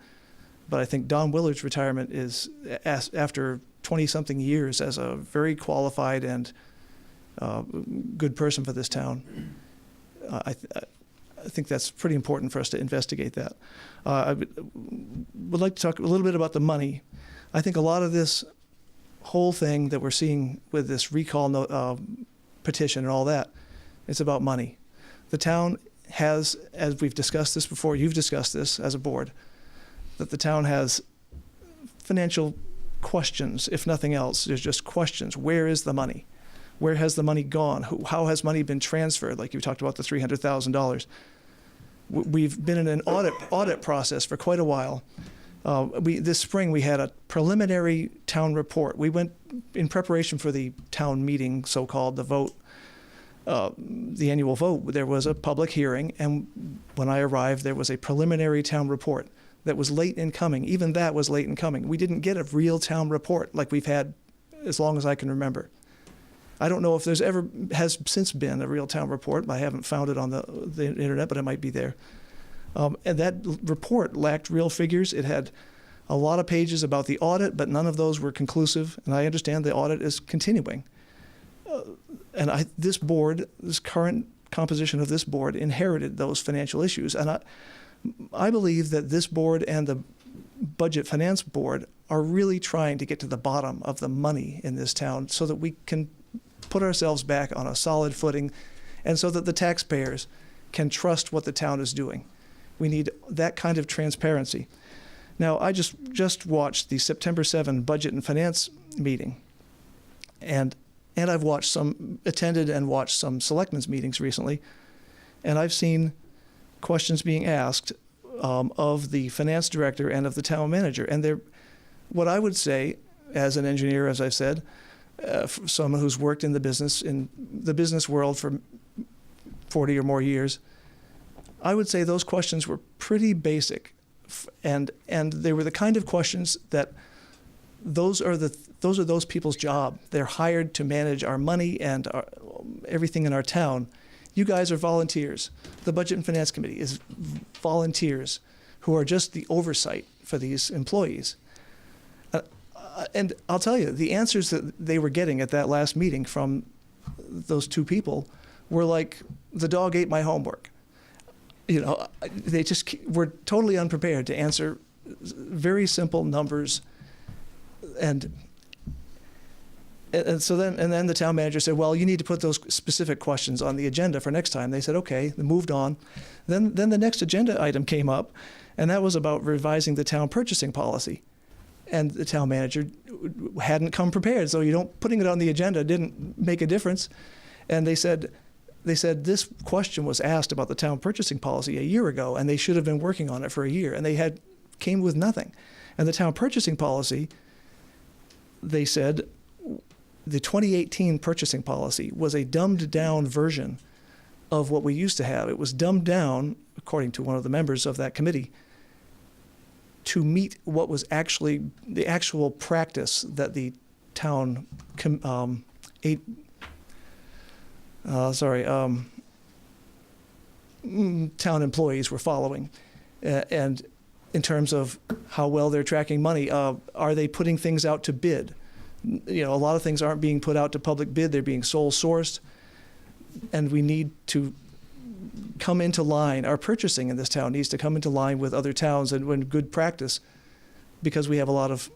Speaker 14: but I think Don Willard's retirement is after 20-something years as a very qualified and good person for this town. I think that's pretty important for us to investigate that. I would like to talk a little bit about the money. I think a lot of this whole thing that we're seeing with this recall petition and all that, it's about money. The town has, as we've discussed this before, you've discussed this as a board, that the town has financial questions, if nothing else. There's just questions. Where is the money? Where has the money gone? How has money been transferred? Like you talked about the $300,000. We've been in an audit process for quite a while. This spring we had a preliminary town report. We went in preparation for the town meeting, so-called, the vote, the annual vote. There was a public hearing, and when I arrived, there was a preliminary town report that was late in coming. Even that was late in coming. We didn't get a real town report like we've had as long as I can remember. I don't know if has since been a real town report. I haven't found it on the internet, but it might be there. And that report lacked real figures. It had a lot of pages about the audit, but none of those were conclusive. And I understand the audit is continuing. And this current composition of this board inherited those financial issues. And I believe that this board and the Budget Finance Board are really trying to get to the bottom of the money in this town so that we can put ourselves back on a solid footing and so that the taxpayers can trust what the town is doing. We need that kind of transparency. Now, I just watched the September 7 Budget and Finance meeting, and I've attended and watched some selectmen's meetings recently, and I've seen questions being asked of the finance director and of the town manager. And what I would say, as an engineer, as I've said, someone who's worked in the business world for 40 or more years, I would say those questions were pretty basic, and they were the kind of questions that those are those people's job. They're hired to manage our money and everything in our town. You guys are volunteers. The Budget and Finance Committee is volunteers who are just the oversight for these employees. And I'll tell you, the answers that they were getting at that last meeting from those two people were like, the dog ate my homework. They just were totally unprepared to answer very simple numbers. And so then the town manager said, well, you need to put those specific questions on the agenda for next time. They said, okay, they moved on. Then the next agenda item came up, and that was about revising the town purchasing policy. And the town manager hadn't come prepared, so putting it on the agenda didn't make a difference. And they said this question was asked about the town purchasing policy a year ago, and they should have been working on it for a year, and they came with nothing. And the town purchasing policy, they said, the 2018 purchasing policy was a dumbed down version of what we used to have. It was dumbed down, according to one of the members of that committee, to meet what was actually the actual practice that the town town employees were following, and in terms of how well they're tracking money. Are they putting things out to bid? A lot of things aren't being put out to public bid. They're being sole sourced, and we need to come into line. Our purchasing in this town needs to come into line with other towns and when good practice, because we have a lot of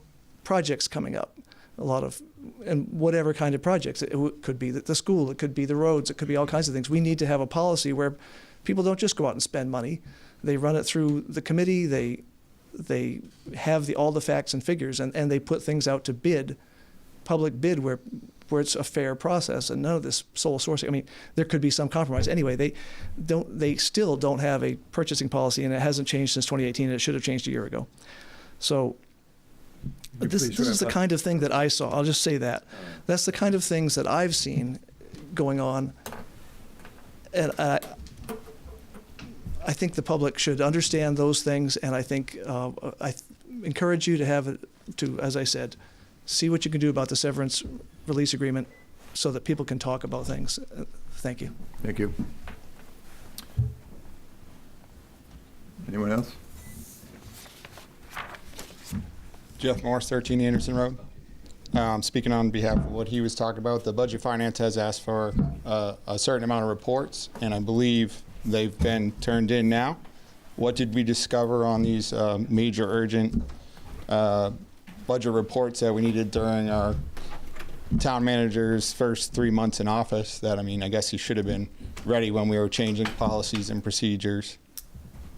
Speaker 14: projects coming up, and whatever kind of projects. It could be the school, it could be the roads, it could be all kinds of things. We need to have a policy where people don't just go out and spend money. They run it through the committee. They have all the facts and figures, and they put things out to bid, public bid, where it's a fair process and none of this sole sourcing. I mean, there could be some compromise. Anyway, they still don't have a purchasing policy, and it hasn't changed since 2018, and it should have changed a year ago. So this is the kind of thing that I saw. I'll just say that. That's the kind of things that I've seen going on. And I think the public should understand those things, and I think I encourage you to, as I said, see what you can do about the severance release agreement so that people can talk about things. Thank you.
Speaker 1: Thank you. Anyone else?
Speaker 17: Jeff Morris, 13 Anderson Road. Speaking on behalf of what he was talking about, the Budget Finance has asked for a certain amount of reports, and I believe they've been turned in now. What did we discover on these major urgent budget reports that we needed during our town manager's first 3 months in office? That, I mean, I guess he should have been ready when we were changing policies and procedures.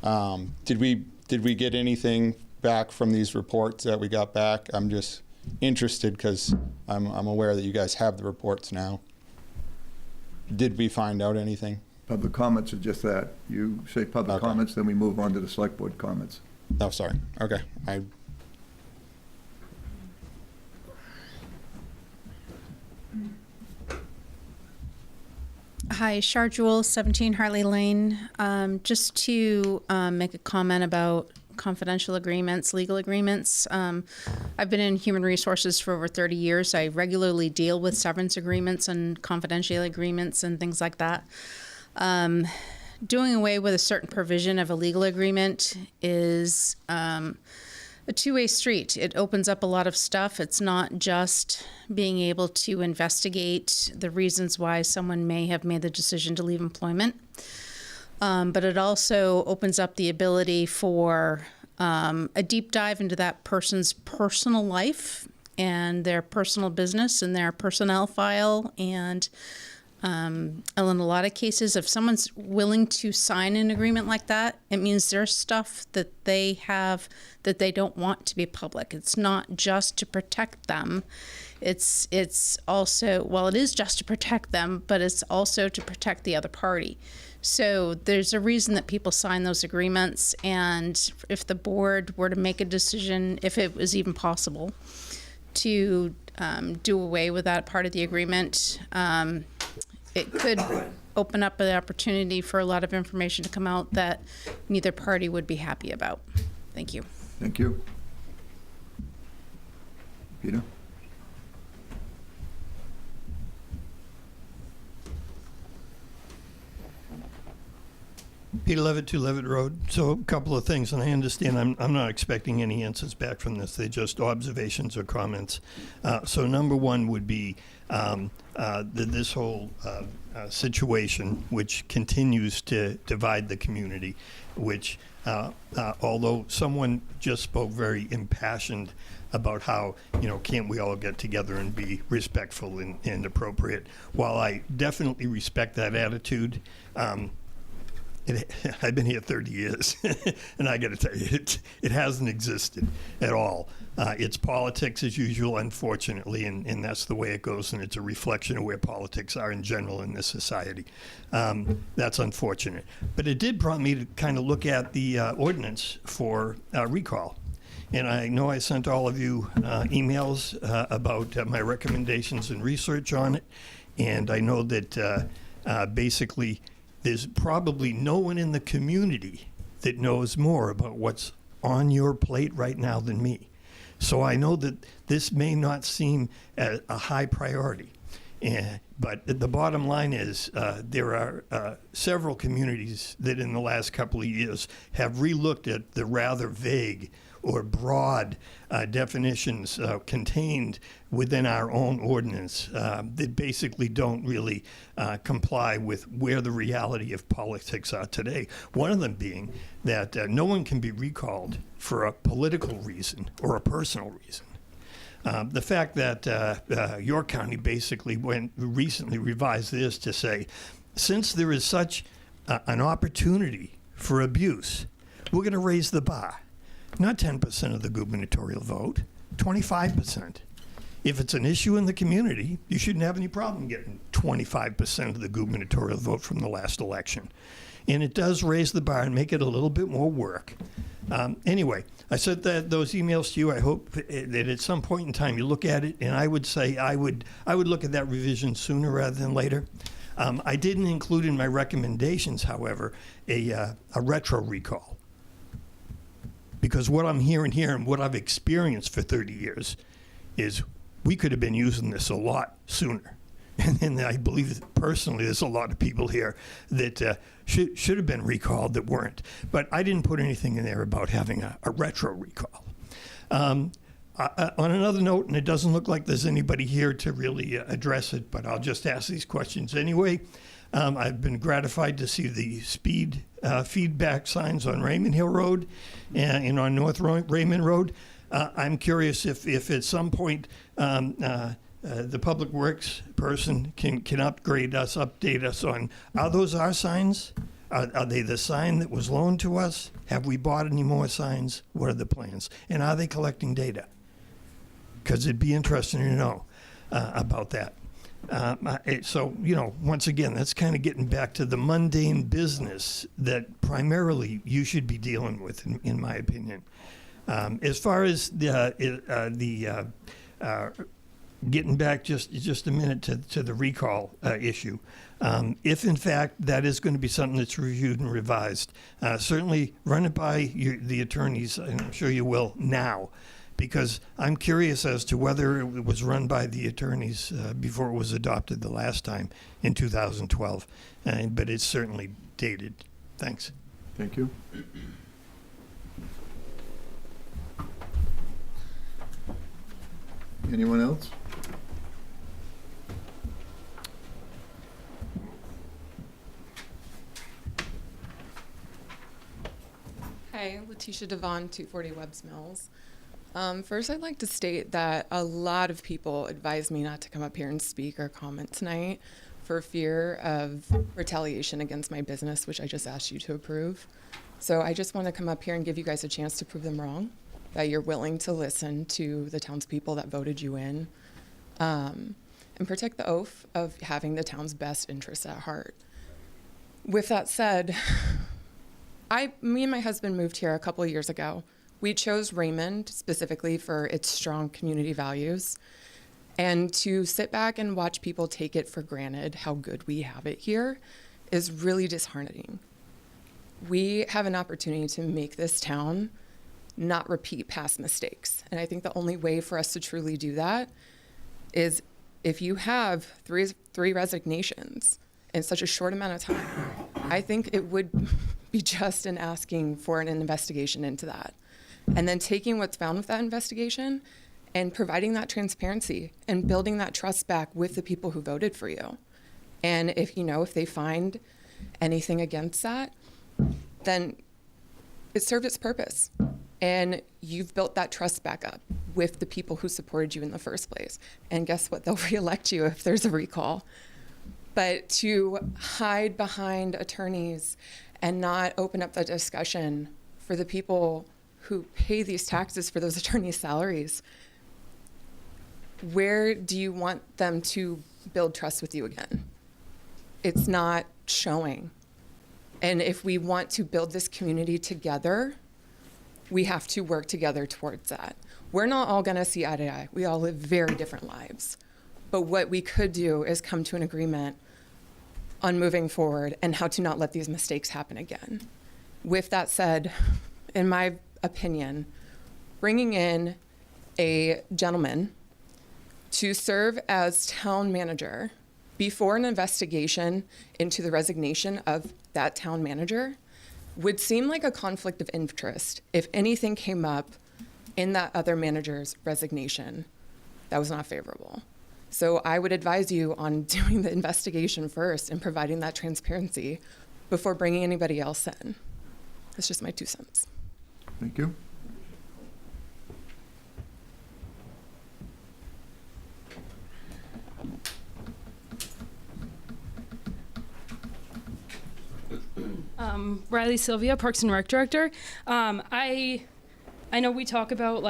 Speaker 17: Did we get anything back from these reports that we got back? I'm just interested because I'm aware that you guys have the reports now. Did we find out anything?
Speaker 1: Public comments are just that. You say public
Speaker 17: Okay.
Speaker 1: comments, then we move on to the select board comments.
Speaker 17: Oh, sorry. Okay.
Speaker 18: Hi, Char Jewel, 17 Hartley Lane. Just to make a comment about confidential agreements, legal agreements. I've been in human resources for over 30 years. I regularly deal with severance agreements and confidential agreements and things like that. Doing away with a certain provision of a legal agreement is a two-way street. It opens up a lot of stuff. It's not just being able to investigate the reasons why someone may have made the decision to leave employment, but it also opens up the ability for a deep dive into that person's personal life and their personal business and their personnel file. And in a lot of cases, if someone's willing to sign an agreement like that, it means there's stuff that they have that they don't want to be public. It's not just to protect them. It's also, well, it is just to protect them, but it's also to protect the other party. So there's a reason that people sign those agreements. And if the board were to make a decision, if it was even possible, to do away with that part of the agreement, it could open up an opportunity for a lot of information to come out that neither party would be happy about. Thank you.
Speaker 1: Thank you. Peter?
Speaker 15: Peter Levitt, 2 Levitt Road. So a couple of things, and I understand I'm not expecting any answers back from this. They're just observations or comments. So number one would be this whole situation, which continues to divide the community, which although someone just spoke very impassioned about how, can't we all get together and be respectful and appropriate. While I definitely respect that attitude, I've been here 30 years, and I got to tell you, it hasn't existed at all. It's politics as usual, unfortunately, and that's the way it goes, and it's a reflection of where politics are in general in this society. That's unfortunate. But it did prompt me to kind of look at the ordinance for recall. And I know I sent all of you emails about my recommendations and research on it, and I know that basically there's probably no one in the community that knows more about what's on your plate right now than me. So I know that this may not seem a high priority. But the bottom line is there are several communities that in the last couple of years have relooked at the rather vague or broad definitions contained within our own ordinance that basically don't really comply with where the reality of politics are today. One of them being that no one can be recalled for a political reason or a personal reason. The fact that York County basically recently revised this to say, since there is such an opportunity for abuse, we're going to raise the bar. Not 10% of the gubernatorial vote, 25%. If it's an issue in the community, you shouldn't have any problem getting 25% of the gubernatorial vote from the last election. And it does raise the bar and make it a little bit more work. Anyway, I sent those emails to you. I hope that at some point in time you look at it, and I would say I would look at that revision sooner rather than later. I didn't include in my recommendations, however, a retro recall. Because what I'm hearing here and what I've experienced for 30 years is we could have been using this a lot sooner. And I believe personally there's a lot of people here that should have been recalled that weren't. But I didn't put anything in there about having a retro recall. On another note, and it doesn't look like there's anybody here to really address it, but I'll just ask these questions anyway. I've been gratified to see the speed feedback signs on Raymond Hill Road and on North Raymond Road. I'm curious if at some point the Public Works person can update us on, are those our signs? Are they the sign that was loaned to us? Have we bought any more signs? What are the plans? And are they collecting data? Because it'd be interesting to know about that. So, once again, that's kind of getting back to the mundane business that primarily you should be dealing with, in my opinion. As far as getting back just a minute to the recall issue, if in fact that is going to be something that's reviewed and revised, certainly run it by the attorneys, and I'm sure you will now, because I'm curious as to whether it was run by the attorneys before it was adopted the last time in 2012, but it's certainly dated. Thanks.
Speaker 1: Thank you. Anyone else?
Speaker 7: Hi, Letitia Devon, 240 Webbs Mills. First, I'd like to state that a lot of people advised me not to come up here and speak or comment tonight for fear of retaliation against my business, which I just asked you to approve. So I just want to come up here and give you guys a chance to prove them wrong, that you're willing to listen to the townspeople that voted you in, and protect the oath of having the town's best interests at heart. With that said, me and my husband moved here a couple of years ago. We chose Raymond specifically for its strong community values, and to sit back and watch people take it for granted how good we have it here is really disheartening. We have an opportunity to make this town not repeat past mistakes. And I think the only way for us to truly do that is if you have three resignations in such a short amount of time, I think it would be just in asking for an investigation into that. And then taking what's found with that investigation and providing that transparency and building that trust back with the people who voted for you. And if they find anything against that, then it served its purpose. And you've built that trust back up with the people who supported you in the first place. And guess what? They'll reelect you if there's a recall. But to hide behind attorneys and not open up the discussion for the people who pay these taxes for those attorneys' salaries, where do you want them to build trust with you again? It's not showing. And if we want to build this community together, we have to work together towards that. We're not all gonna see eye to eye. We all live very different lives. But what we could do is come to an agreement on moving forward and how to not let these mistakes happen again. With that said, in my opinion, bringing in a gentleman to serve as town manager before an investigation into the resignation of that town manager would seem like a conflict of interest if anything came up in that other manager's resignation that was not favorable. So I would advise you on doing the investigation first and providing that transparency before bringing anybody else in. That's just my 2 cents.
Speaker 1: Thank you.
Speaker 19: Riley Sylvia, Parks and Rec Director. I know we talk about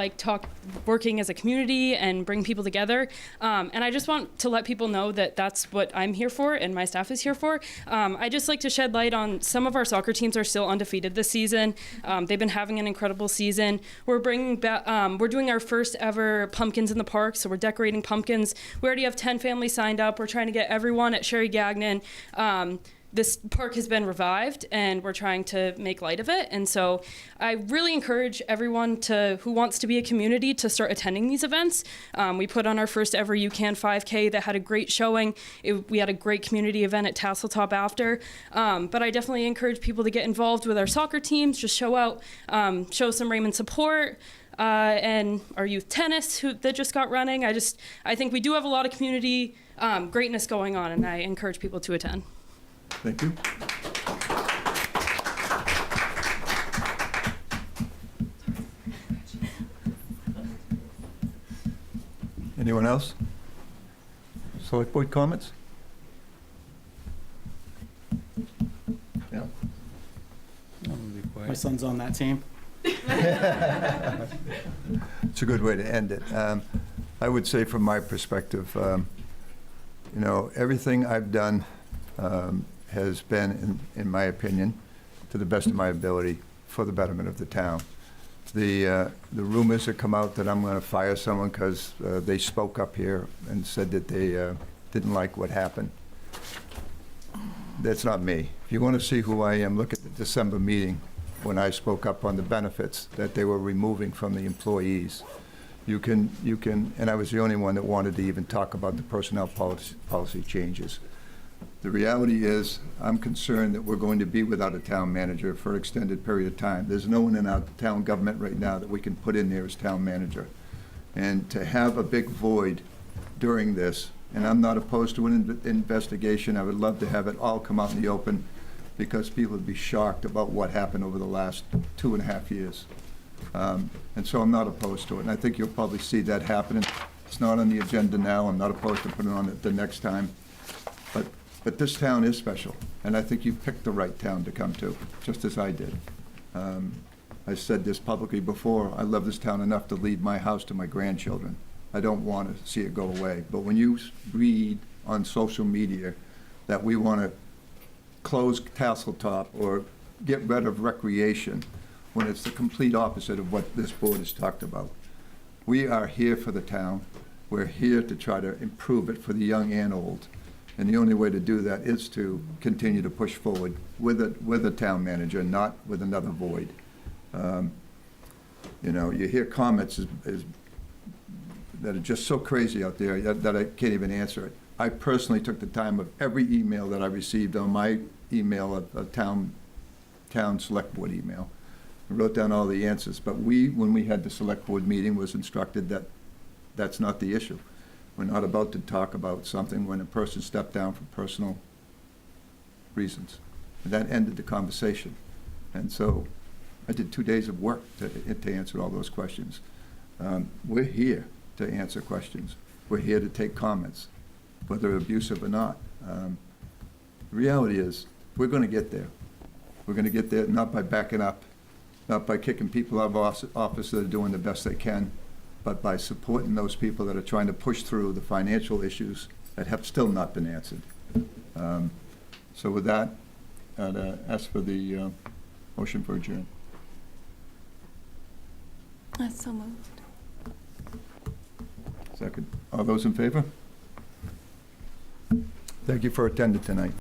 Speaker 19: working as a community and bring people together, and I just want to let people know that that's what I'm here for and my staff is here for. I just like to shed light on some of our soccer teams are still undefeated this season. They've been having an incredible season. We're bringing back, we're doing our first ever pumpkins in the park, so we're decorating pumpkins. We already have 10 families signed up. We're trying to get everyone at Sherry Gagnon. This park has been revived and we're trying to make light of it. And so I really encourage everyone who wants to be a community to start attending these events. We put on our first ever You Can 5K that had a great showing. We had a great community event at Tasseltop after. But I definitely encourage people to get involved with our soccer teams, just show out, show some Raymond support. And our youth tennis that just got running. I think we do have a lot of community greatness going on, and I encourage people to attend.
Speaker 1: Thank you. Anyone else? Select board comments? Yeah.
Speaker 8: My son's on that team.
Speaker 1: It's a good way to end it. I would say from my perspective, You know, everything I've done has been, in my opinion, to the best of my ability, for the betterment of the town. The rumors that come out that I'm going to fire someone because they spoke up here and said that they didn't like what happened, that's not me. If you want to see who I am, look at the December meeting when I spoke up on the benefits that they were removing from the employees. You can, and I was the only one that wanted to even talk about the personnel policy changes. The reality is, I'm concerned that we're going to be without a town manager for an extended period of time. There's no one in our town government right now that we can put in there as town manager. And to have a big void during this, and I'm not opposed to an investigation, I would love to have it all come out in the open, because people would be shocked about what happened over the last 2.5 years. And so I'm not opposed to it, and I think you'll probably see that happening. It's not on the agenda now. I'm not opposed to putting it on it the next time. But this town is special, and I think you picked the right town to come to, just as I did. I said this publicly before, I love this town enough to leave my house to my grandchildren. I don't want to see it go away. But when you read on social media that we want to close Tasseltop or get rid of recreation, when it's the complete opposite of what this board has talked about. We are here for the town. We're here to try to improve it for the young and old. And the only way to do that is to continue to push forward with a town manager, not with another void. You know, you hear comments that are just so crazy out there that I can't even answer it. I personally took the time of every email that I received on my email, a town select board email. I wrote down all the answers, but when we had the select board meeting, was instructed that that's not the issue. We're not about to talk about something when a person stepped down for personal reasons. And that ended the conversation. And so I did 2 days of work to answer all those questions. We're here to answer questions. We're here to take comments, whether abusive or not. The reality is, we're going to get there. We're going to get there not by backing up, not by kicking people out of office that are doing the best they can, but by supporting those people that are trying to push through the financial issues that have still not been answered. So with that, I'd ask for the motion for adjournment.
Speaker 2: So moved.
Speaker 1: Second. All those in favor? Thank you for attending tonight.